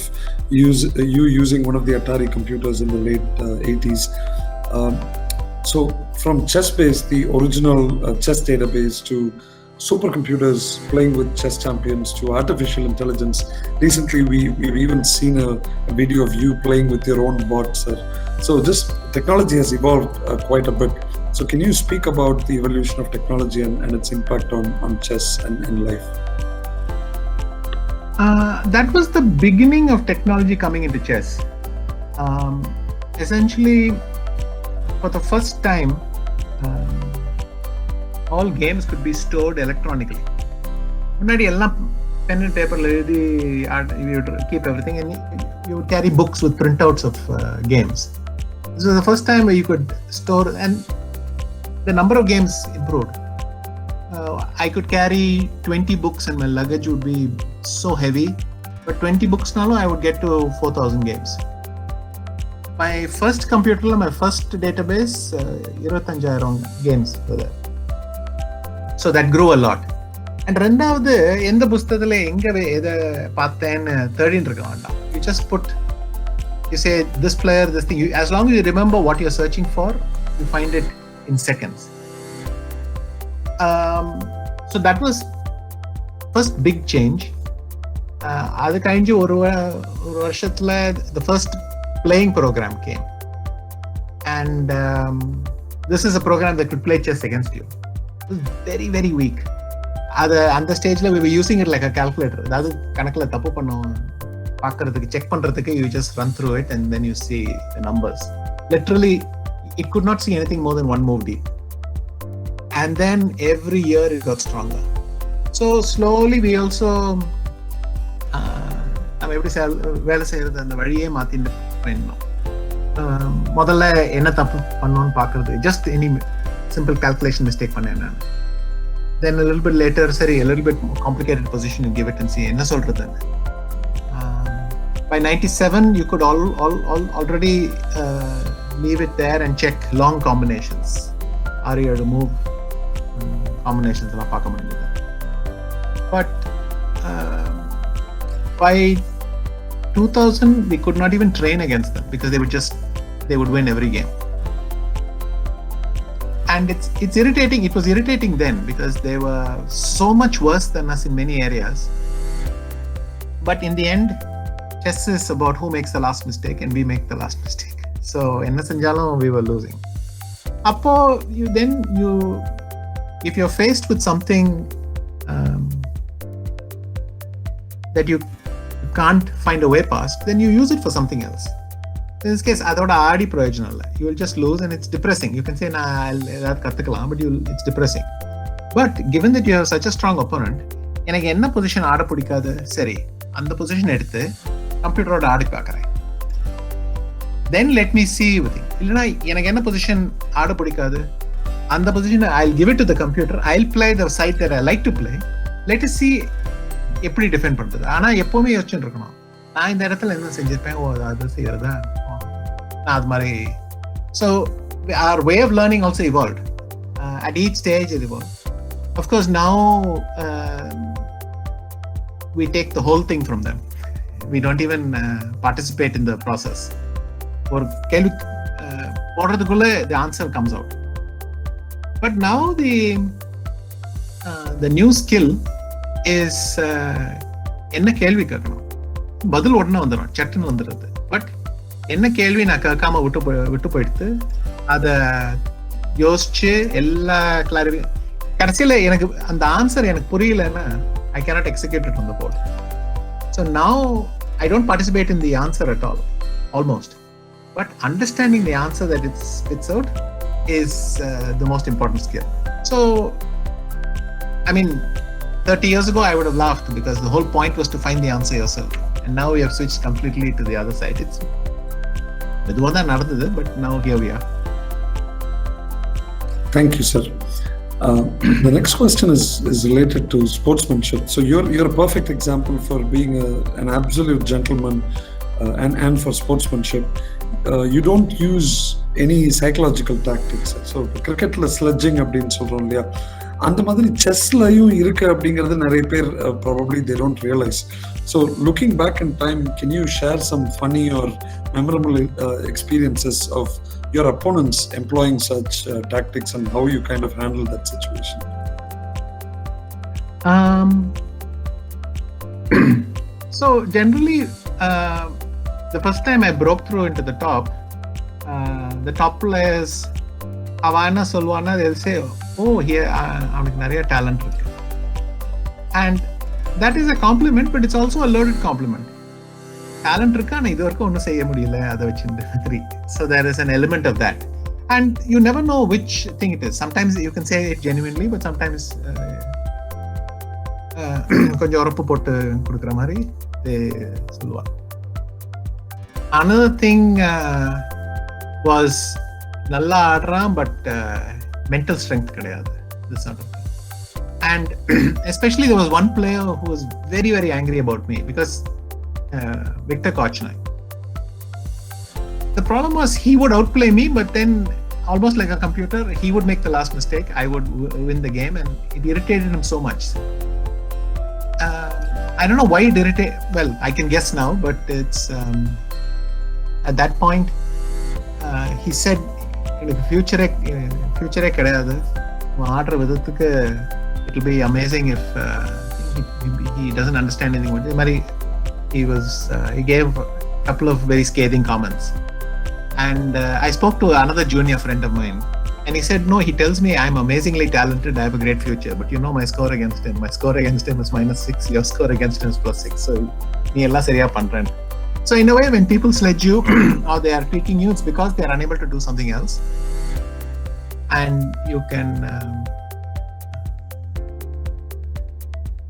you using one of the Atari computers in the late 80s. So from chess-based, the original chess database, to supercomputers playing with chess champions, to artificial intelligence. Recently, we've even seen a video of you playing with your own bot, sir. So this technology has evolved quite a bit. So can you speak about the evolution of technology and its impact on chess and life? That was the beginning of technology coming into chess. Essentially, for the first time, all games could be stored electronically. முன்னாடி எல்லாம் pen and paper எழுதி you would keep everything, and you would carry books with printouts of games. This was the first time where you could store, and the number of games improved. I could carry 20 books and my luggage would be so heavy, but 20 books now I would get to 4,000 games. My first computer, my first database, 25,000 games were there. So that grew a lot. And ரெண்டாவது எந்த புஸ்தகத்துல எங்க எதை பார்த்தேன்னு தேடின்னு இருக்க வேண்டாம். You just put, you say this player, this thing. As long as you remember what you're searching for, you find it in seconds. So that was first big change. அது கழிஞ்சு ஒரு வருஷத்துல the first playing program came, and this is a program that could play chess against you. It was very, very weak. அந்த ஸ்டேஜ்ல we were using it like a calculator. அதாவது கணக்குல தப்பு பண்ணோம் பார்க்கறதுக்கு, செக் பண்றதுக்கு, you just run through it and then you see the numbers. Literally, it could not see anything more than one move deep. And then every year it got stronger. So slowly we also நம்ம எப்படி வேலை செய்யறது அந்த வழியே மாத்திட்டு போயிடணும். முதல்ல என்ன தப்பு பண்ணோன்னு பார்க்கறது, just any simple calculation mistake பண்ணேன் நான். Then a little bit later, sorry, a little bit more complicated position, you give it and see என்ன சொல்றது. By 97 you could already leave it there and check long combinations. Are you to move combinations எல்லாம் பார்க்க முடியுது. But by 2000 we could not even train against them because they would win every game. And it's irritating. It was irritating then because they were so much worse than us in many areas. But in the end, chess is about who makes the last mistake, and we make the last mistake. So enna senjalum we were losing. Appo if you're faced with something that you can't find a way past, then you use it for something else. In this case, adoda aadi prayojanam illa. You will just lose and it's depressing. You can say na edha kathikalam, but it's depressing. But given that you have such a strong opponent, எனக்கு என்ன position ஆட பிடிக்காது, சரி அந்த position எடுத்து கம்ப்யூட்டரோட ஆடி பார்க்குறேன். தென் let me see everything. இல்லைன்னா எனக்கு என்ன பொசிஷன் ஆட பிடிக்காது, அந்த position I'll give it to the computer. I'll play the side that I like to play. Let us see எப்படி டிஃபெண்ட் பண்றது. ஆனா எப்பவுமே யோசிச்சுட்டு இருக்கணும், நான் இந்த இடத்துல என்ன செஞ்சிருப்பேன், அது செய்யறதா நான் அது மாதிரி. So our way of learning also evolved. At each stage it evolved. Of course now we take the whole thing from them. We don't even participate in the process. ஒரு கேள்வி போடுறதுக்குள்ள the answer comes out. But now the new skill is என்ன கேள்வி கேட்கணும், பதில் உடனே வந்துடும், சட்டுன்னு வந்துடுறது. பட் என்ன கேள்வி நான் கேட்காம விட்டு போயிடுத்து, அதை யோசிச்சு எல்லா கிளாரிஃபை கடைசியில் எனக்கு அந்த ஆன்சர் எனக்கு புரியலன்னா I cannot execute it on the board. So now I don't participate in the answer at all, almost. But understanding the answer that it spits out is the most important skill. So, I mean, 30 years ago I would have laughed because the whole point was to find the answer yourself. And now we have switched completely to the other side. It's but now here we are. Thank you, sir. The next question is related to sportsmanship. So you're a perfect example for being an absolute gentleman and for sportsmanship. You don't use any psychological tactics. So cricketல sledging அப்படின்னு சொல்றோம் இல்லையா, அந்த மாதிரி செஸ்லயும் இருக்கு அப்படிங்கிறது நிறைய பேர் probably they don't realize. So looking back in time, can you share some funny or memorable experiences of your opponents employing such tactics and how you kind of handle that situation? So generally, the first time I broke through into the top players, avana solvana, they'll say, oh, here avனுக்கு நிறைய talent இருக்கு. And that is a compliment, but it's also a loaded compliment. Talent இருக்கா, நான் இது வரைக்கும் ஒன்றும் செய்ய முடியல, அதை வச்சுட்டு. So there is an element of that. And you never know which thing it is. Sometimes you can say it genuinely, but sometimes கொஞ்சம் உரப்பு போட்டு கொடுக்குற மாதிரி சொல்லுவாங்க. Another thing was நல்லா ஆடுறான், but mental strength கிடையாது. This sort of thing. And especially there was one player who was very, very angry about me because Victor Kochnoy. The problem was he would outplay me, but then almost like a computer, he would make the last mistake. I would win the game, and it irritated him so much. I don't know why it irritated. Well, I can guess now, but it's at that point he said, future கிடையாது, ஆடுற விதத்துக்கு it will be amazing if he doesn't understand anything. He gave a couple of very scathing comments, and I spoke to another junior friend of mine, and he said, no, he tells me I'm amazingly talented, I have a great future, but you know my score against him is -6, your score against him is +6, so நீ எல்லாம் சரியா பண்றேன். So in a way, when people sledge you or they are tweaking you, it's because they are unable to do something else, and you can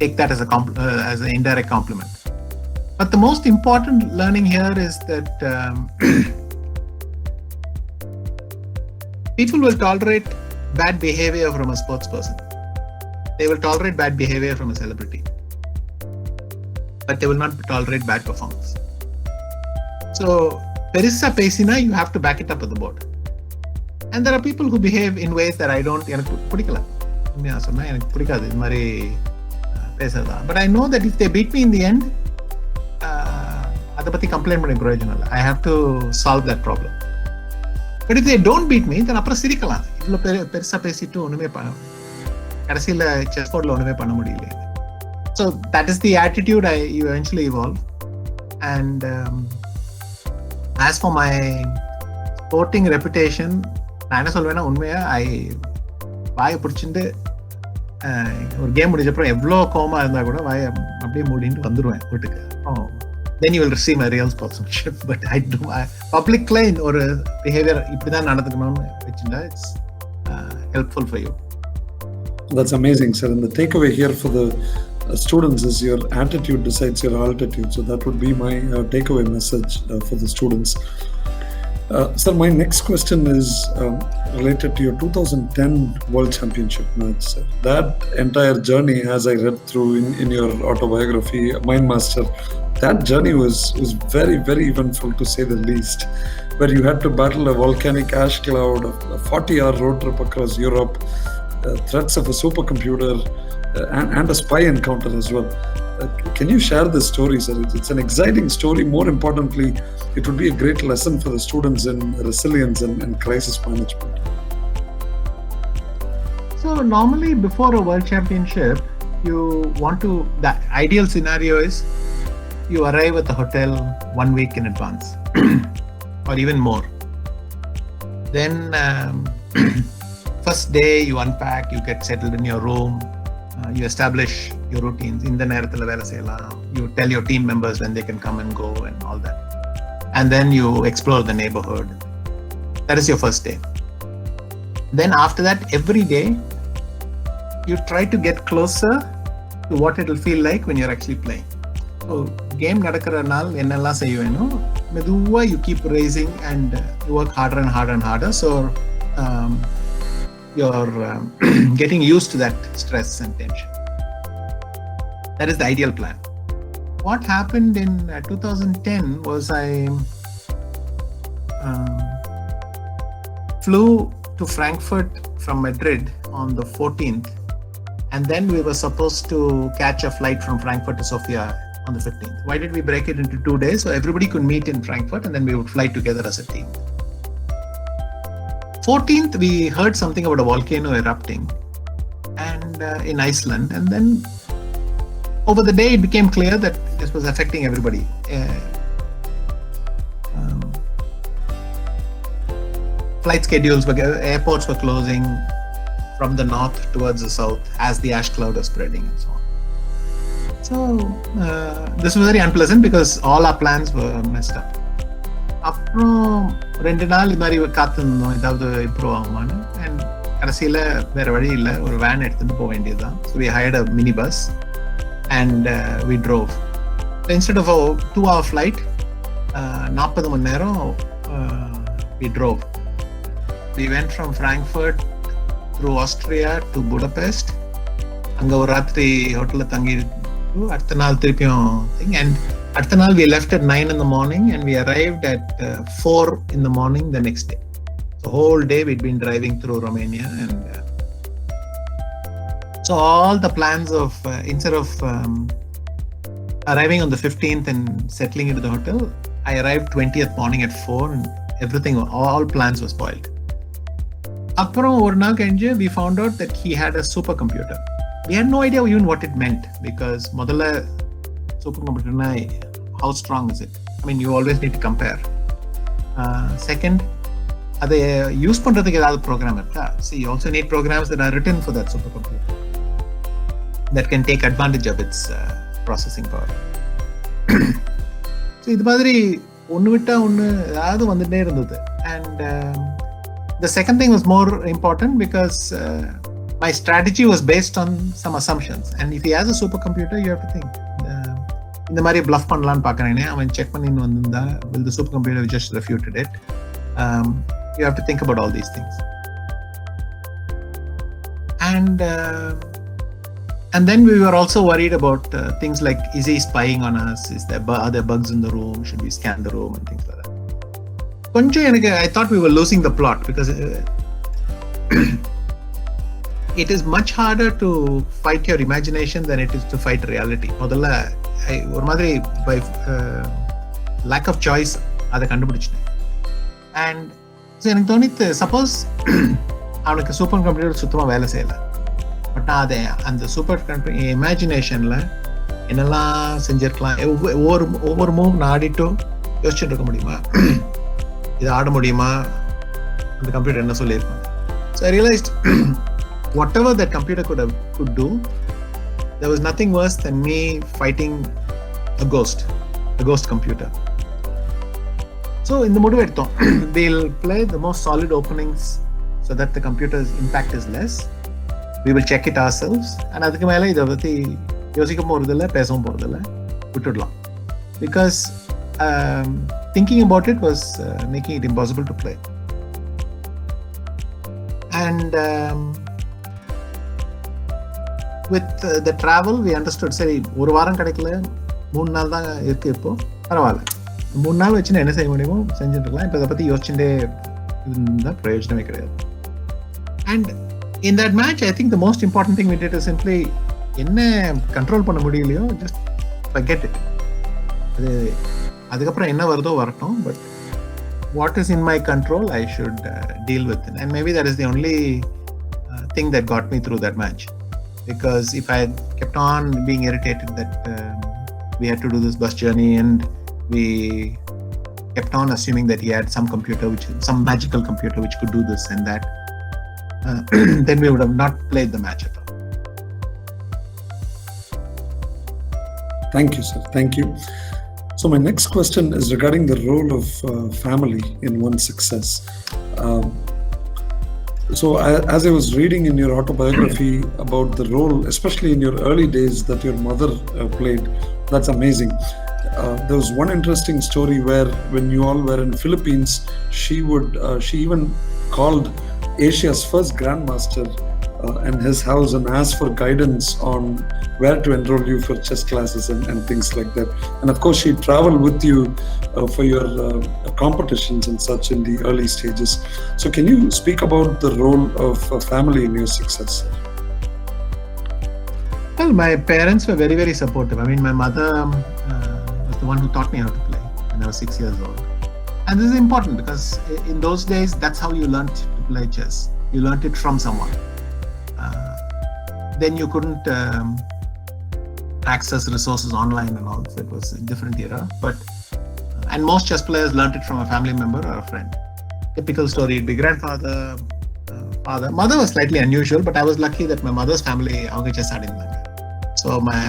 take that as an indirect compliment. But the most important learning here is that people will tolerate bad behavior from a sports person. They will tolerate bad behavior from a celebrity, but they will not tolerate bad performance. So, perissa pesina, you have to back it up with the board. And there are people who behave in ways that I don't, எனக்கு பிடிக்கல, உண்மையா சொன்னா எனக்கு பிடிக்காது இது மாதிரி பேசுறதா. But I know that if they beat me in the end, அதை பத்தி கம்ப்ளைண்ட் பண்ணி பிரயோஜனம் இல்லை. I have to solve that problem. But if they don't beat me, then அப்புறம் சிரிக்கலாம், இவ்வளோ பெருசா பேசிட்டு ஒண்ணுமே கடைசியில் செஸ் போர்டில் ஒண்ணுமே பண்ண முடியல. So that is the attitude I eventually evolved. And as for my sporting reputation, நான் என்ன சொல்வேன்னா, உண்மையா வாயை பிடிச்சிட்டு ஒரு கேம் முடிஞ்சப்பறம் எவ்வளோ கோமா இருந்தா கூட வாயை அப்படியே மூடிட்டு வந்துடுவேன் வீட்டுக்கு. Then you will receive my real sportsmanship. But public line or behavior இப்படிதான் நடந்துக்கணும்னு வச்சுட்டா it's helpful for you. That's amazing, sir. And the takeaway here for the students is your attitude decides your altitude. So that would be my takeaway message for the students. Sir, my next question is related to your 2010 World Championship match, sir. That entire journey, as I read through in your autobiography, Mindmaster, that journey was very, very eventful, to say the least, where you had to battle a volcanic ash cloud, a 40-hour road trip across Europe, threats of a supercomputer, and a spy encounter as well. Can you share this story, sir? It's an exciting story. More importantly, it would be a great lesson for the students in resilience and crisis management. So normally before a World Championship, the ideal scenario is you arrive at the hotel 1 week in advance or even more. Then first day you unpack, you get settled in your room, you establish your routines. In the நேரத்துல வேலை செய்யலாம். You tell your team members when they can come and go and all that. And then you explore the neighborhood. That is your first day. Then after that, every day you try to get closer to what it will feel like when you're actually playing. So game நடக்கிற நாள் என்னெல்லாம் செய்வேனோ மெதுவா you keep raising and you work harder and harder and harder. So you're getting used to that stress and tension. That is the ideal plan. What happened in 2010 was I flew to Frankfurt from Madrid on the 14th, and then we were supposed to catch a flight from Frankfurt to Sofia on the 15th. Why did we break it into 2 days? So everybody could meet in Frankfurt and then we would fly together as a team. 14th, we heard something about a volcano erupting and in Iceland, and then over the day it became clear that this was affecting everybody. Flight schedules airports were closing from the north towards the south as the ash cloud was spreading and so on. So this was very unpleasant because all our plans were messed up. அப்புறம் 2 நாள் இது மாதிரி காத்திருந்தோம் ஏதாவது improve ஆகுமான்னு, and கடைசியில் வேற வழி இல்லை, ஒரு வேன் எடுத்துட்டு போக வேண்டியதுதான். So we hired a mini bus and we drove. Instead of 2-hour flight, 40 மணி நேரம் we drove. We went from Frankfurt through Austria to Budapest. அங்கே ஒரு ராத்திரி ஹோட்டலில் தங்கி அடுத்த நாள் திருப்பியும் and அடுத்த நாள் we left at 9 in the morning and we arrived at 4 in the morning the next day. The whole day we'd been driving through Romania, and so all the plans of instead of arriving on the 15th and settling into the hotel, I arrived 20th morning at 4 and everything, all plans were spoiled. அப்புறம் ஒரு நாள் கழிஞ்சு we found out that he had a supercomputer. We had no idea even what it meant, because முதல்ல supercomputer, how strong is it? I mean, you always need to compare. Second, அதை use பண்றதுக்கு ஏதாவது program இருக்கா? So you also need programs that are written for that supercomputer that can take advantage of its processing power. So இது மாதிரி ஒன்று விட்டா ஒன்று ஏதாவது வந்துட்டே இருந்தது. And the second thing was more important because my strategy was based on some assumptions, and if he has a supercomputer, you have to think இந்த மாதிரி bluff பண்ணலான்னு பார்க்கறேனே, அவன் செக் பண்ணின்னு வந்திருந்தா will the supercomputer just refuted it? You have to think about all these things. And then we were also worried about things like, is he spying on us? Are there bugs in the room? Should we scan the room and things like that? I thought we were losing the plot because it is much harder to fight your imagination than it is to fight reality. முதல்ல ஒரு மாதிரி by lack of choice அதை கண்டுபிடிச்சிட்டேன். And so எனக்கு தோணித்து, suppose அவனுக்கு super computer சுத்தமாக வேலை செய்யலை, பட் நான் அதை அந்த சூப்பர் கம்ப்யூட்டர் இமேஜினேஷனில் என்னெல்லாம் செஞ்சிருக்கலாம், ஒவ்வொரு மூவ் நான் ஆடிட்டு யோசிச்சுட்டு இருக்க முடியுமா, இதை ஆட முடியுமா, அந்த கம்ப்யூட்டர் என்ன சொல்லியிருப்பாங்க. So I realized whatever that computer could do, there was nothing worse than me fighting a ghost computer. So in the modu edthom, we'll play the most solid openings so that the computer's impact is less. We will check it ourselves, and adukku mela idha pathi yosikka poradilla pesavom poradilla vittudlam, because thinking about it was making it impossible to play. And with the travel we understood, சரி ஒரு வாரம் கிடைக்கல, 3 நாள் தான் இருக்கு, இப்போ பரவாயில்ல, 3 நாள் வச்சு என்ன செய்ய முடியுமோ செஞ்சுட்டு இருக்கலாம், இப்போ இதை பற்றி யோசிச்சுட்டே இருந்தால் பிரயோஜனமே கிடையாது. And in that match, I think the most important thing we did is simply என்ன கண்ட்ரோல் பண்ண முடியலையோ just forget it. அதுக்கப்புறம் என்ன வருதோ வரட்டும், but what is in my control I should deal with it. And maybe that is the only thing that got me through that match. Because if I had kept on being irritated that we had to do this bus journey and we kept on assuming that he had some magical computer which could do this and that, then we would have not played the match at all. Thank you, sir. Thank you. So my next question is regarding the role of family in one's success. So as I was reading in your autobiography about the role, especially in your early days, that your mother played, that's amazing. There was one interesting story where when you all were in Philippines, she even called Asia's first grandmaster in his house and asked for guidance on where to enroll you for chess classes and things like that. And of course, she traveled with you for your competitions and such in the early stages. So, can you speak about the role of family in your success? Well, my parents were very, very supportive. I mean, my mother was the one who taught me how to play when I was 6 years old. And this is important because in those days, that's how you learned to play chess. You learned it from someone. Then you couldn't access resources online and all. So it was a different era. And most chess players learned it from a family member or a friend. Typical story would be grandfather, father. Mother was slightly unusual, but I was lucky that my mother's family, அவங்க chess ஆடினாங்க. So my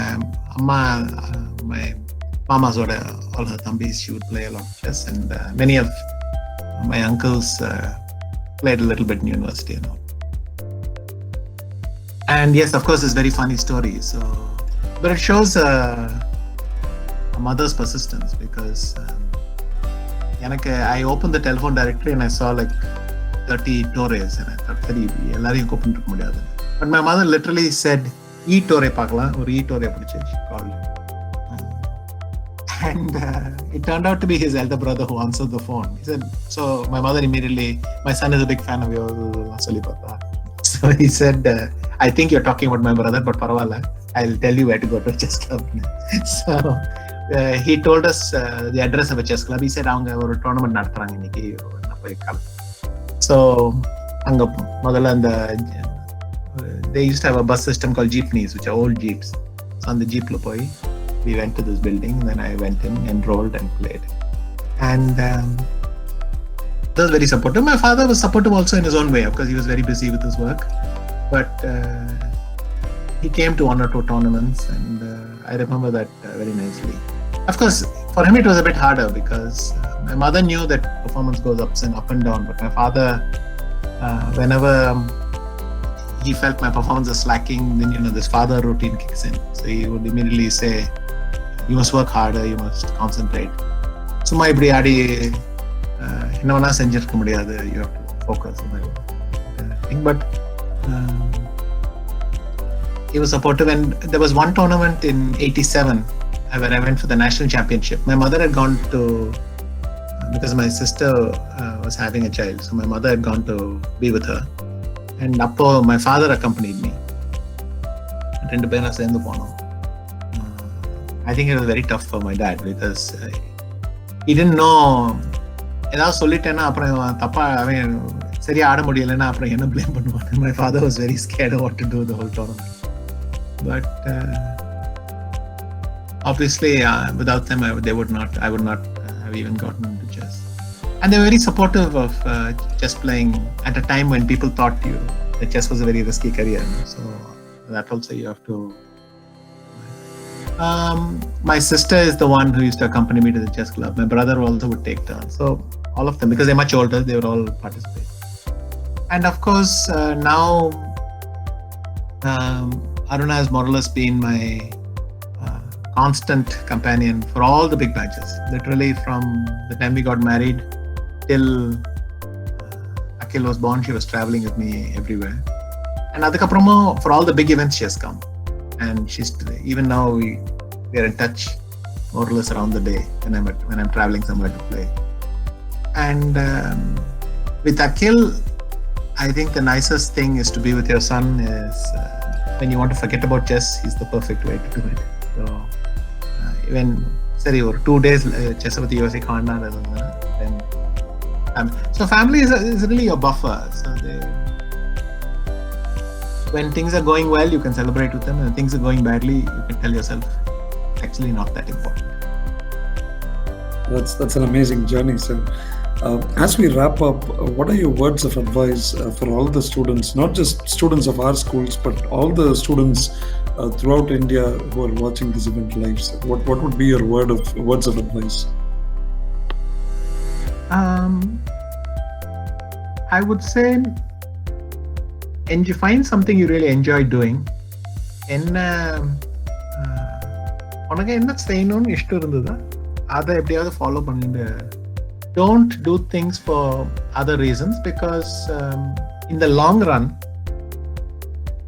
mama's all her thambis, she would play a lot of chess, and many of my uncles played a little bit in university and all. And yes, of course, it's very funny story. So, but it shows a mother's persistence because I opened the telephone directory and I saw like 30 Torres and I thought, but my mother literally said, E-Torre pakkalam, or E-Torre pidichu, she called. And it turned out to be his elder brother who answered the phone. He said, so my mother immediately, my son is a big fan of yours. So he said, I think you're talking about my brother, but parvala, I'll tell you where to go to a chess club. So he told us the address of a chess club. He said, avanga oru tournament nadathranga inniki na poi kal. So anga modalla and they used to have a bus system called jeepneys, which are old jeeps. So on the jeep lo poi we went to this building, and then I went in, enrolled and played. And that was very supportive. My father was supportive also in his own way because he was very busy with his work. But he came to 1 or 2 tournaments, and I remember that very nicely. Of course, for him it was a bit harder because my mother knew that performance goes up and down. But my father, whenever he felt my performance was slacking, then this father routine kicks in. So he would immediately say, you must work harder, you must concentrate. Summa ipdi aadi enna senjirukka mudiyadhu, you have to focus on that thing. But he was supportive, and there was one tournament in 87 where I went for the national championship. My mother had gone to, because my sister was having a child, so my mother had gone to be with her. And appo my father accompanied me. Rendu pera sendu ponom. I think it was very tough for my dad because he didn't know. ஏதாவது சொல்லிட்டேன்னா அப்புறம் தப்பா அவன் சரியா ஆட முடியலைன்னா அப்புறம் என்ன blame பண்ணுவாங்க. My father was very scared of what to do the whole tournament. But obviously without them I would not have even gotten into chess. And they were very supportive of chess playing at a time when people thought that chess was a very risky career. So that also you have to. My sister is the one who used to accompany me to the chess club. My brother also would take turns. So all of them, because they're much older, they would all participate. And of course, now Aruna has more or less been my constant companion for all the big matches. Literally from the time we got married till Akhil was born, she was traveling with me everywhere. And adukapramma for all the big events she has come. And she's even now we are in touch more or less around the day when I'm traveling somewhere to play. And with Akhil, I think the nicest thing is to be with your son is when you want to forget about chess, he's the perfect way to do it. So even sorry, or 2 days chess with you then so family is really your buffer. So when things are going well, you can celebrate with them, and when things are going badly, you can tell yourself actually not that important. That's an amazing journey, sir. As we wrap up, what are your words of advice for all the students, not just students of our schools, but all the students throughout India who are watching this event live? Sir? What would be your words of advice? I would say, find something you really enjoy doing. உனக்கு என்ன செய்யணும்னு இஷ்டம் இருந்ததா அதை எப்படியாவது follow பண்ணிட்டு don't do things for other reasons, because in the long run,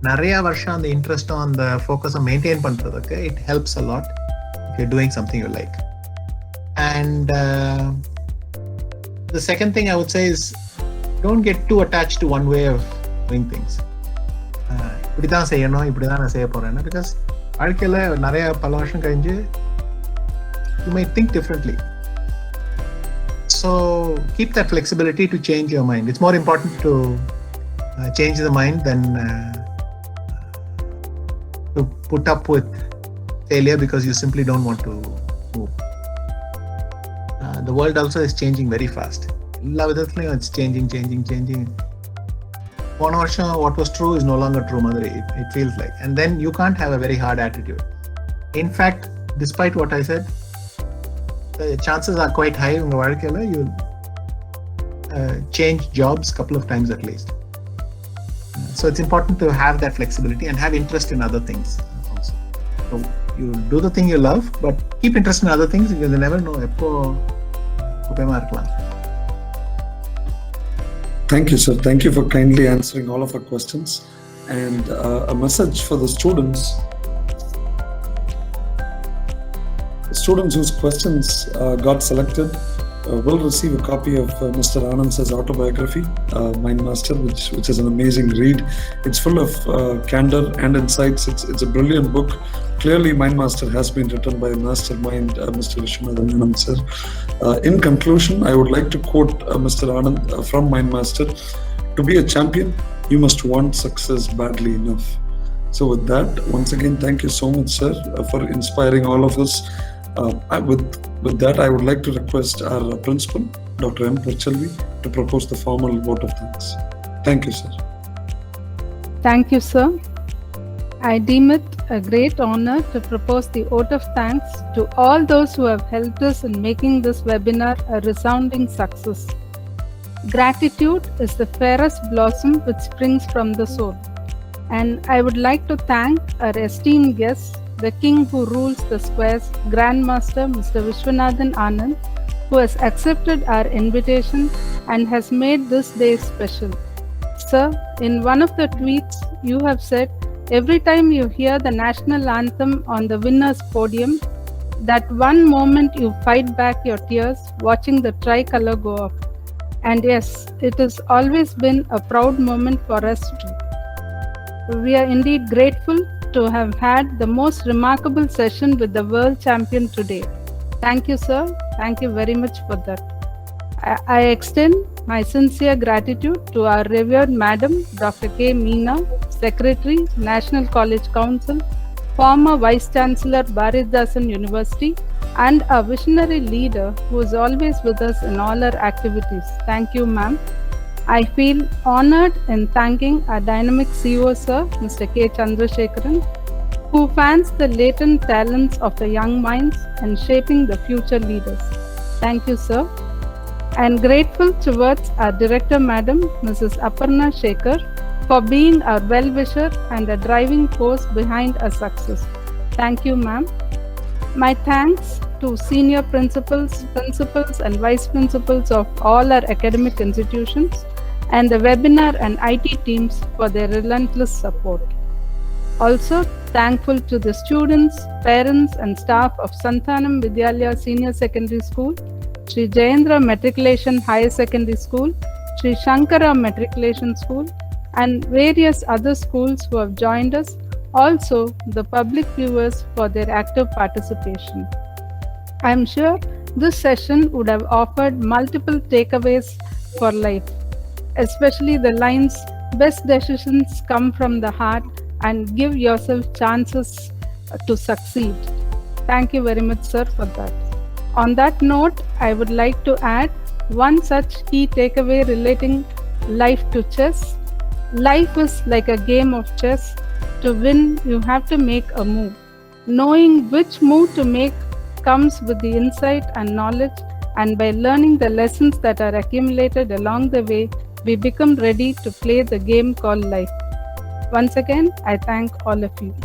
நிறைய வருஷம் அந்த இன்ட்ரெஸ்டும் அந்த ஃபோக்கஸை மெயின்டைன் பண்ணுறதுக்கு it helps a lot if you're doing something you like. And the second thing I would say is don't get too attached to one way of doing things. இப்படி தான் செய்யணும், இப்படி தான் நான் செய்ய போகிறேன்னா, பிகாஸ் வாழ்க்கையில் நிறைய பல வருஷம் கழிஞ்சு you might think differently. So keep that flexibility to change your mind. It's more important to change the mind than to put up with failure because you simply don't want to move. The world also is changing very fast. It's changing. One version of what was true is no longer true, Madhuri. It feels like. And then you can't have a very hard attitude. In fact, despite what I said, the chances are quite high in the you'll change jobs a couple of times at least. So it's important to have that flexibility and have interest in other things also. So you do the thing you love, but keep interest in other things because you never know. Thank you, sir. Thank you for kindly answering all of our questions. And a message for the students. Students whose questions got selected will receive a copy of Mr. Anand's autobiography, Mind Master, which is an amazing read. It's full of candor and insights. It's a brilliant book. Clearly, Mind Master has been written by a mastermind, Mr. Viswanathan Anand, sir. In conclusion, I would like to quote Mr. Anand from Mind Master: "To be a champion, you must want success badly enough." So with that, once again, thank you so much, sir, for inspiring all of us. With that, I would like to request our principal, Dr. M. Purchalvi, to propose the formal vote of thanks. Thank you, sir. Thank you, sir. I deem it a great honor to propose the vote of thanks to all those who have helped us in making this webinar a resounding success. Gratitude is the fairest blossom which springs from the soul. And I would like to thank our esteemed guests, the king who rules the squares, Grandmaster Mr. Viswanathan Anand, who has accepted our invitation and has made this day special. Sir, in one of the tweets you have said, every time you hear the national anthem on the winner's podium, that one moment you fight back your tears watching the tricolor go up. And yes, it has always been a proud moment for us too. We are indeed grateful to have had the most remarkable session with the world champion today. Thank you, sir. Thank you very much for that. I extend my sincere gratitude to our revered Madam Dr. K. Meena, Secretary, National College Council, former Vice Chancellor, Bharatdasan University, and a visionary leader who is always with us in all our activities. Thank you, ma'am. I feel honored in thanking our dynamic CEO, sir, Mr. K. Chandrasekharan, who fans the latent talents of the young minds and shaping the future leaders. Thank you, sir. I am grateful towards our Director, Madam Mrs. Aparna Shekhar, for being our well-wisher and a driving force behind our success. Thank you, ma'am. My thanks to senior principals and vice principals of all our academic institutions and the webinar and IT teams for their relentless support. Also thankful to the students, parents and staff of Santhanam Vidhyalaya Senior Secondary School, Sri Jayendra Matriculation Higher Secondary School, Sri Shankara Matriculation School, and various other schools who have joined us, also the public viewers for their active participation. I am sure this session would have offered multiple takeaways for life, especially the lines, best decisions come from the heart and give yourself chances to succeed. Thank you very much, sir, for that. On that note, I would like to add one such key takeaway relating life to chess. Life is like a game of chess. To win, you have to make a move. Knowing which move to make comes with the insight and knowledge, and by learning the lessons that are accumulated along the way, we become ready to play the game called life. Once again, I thank all of you.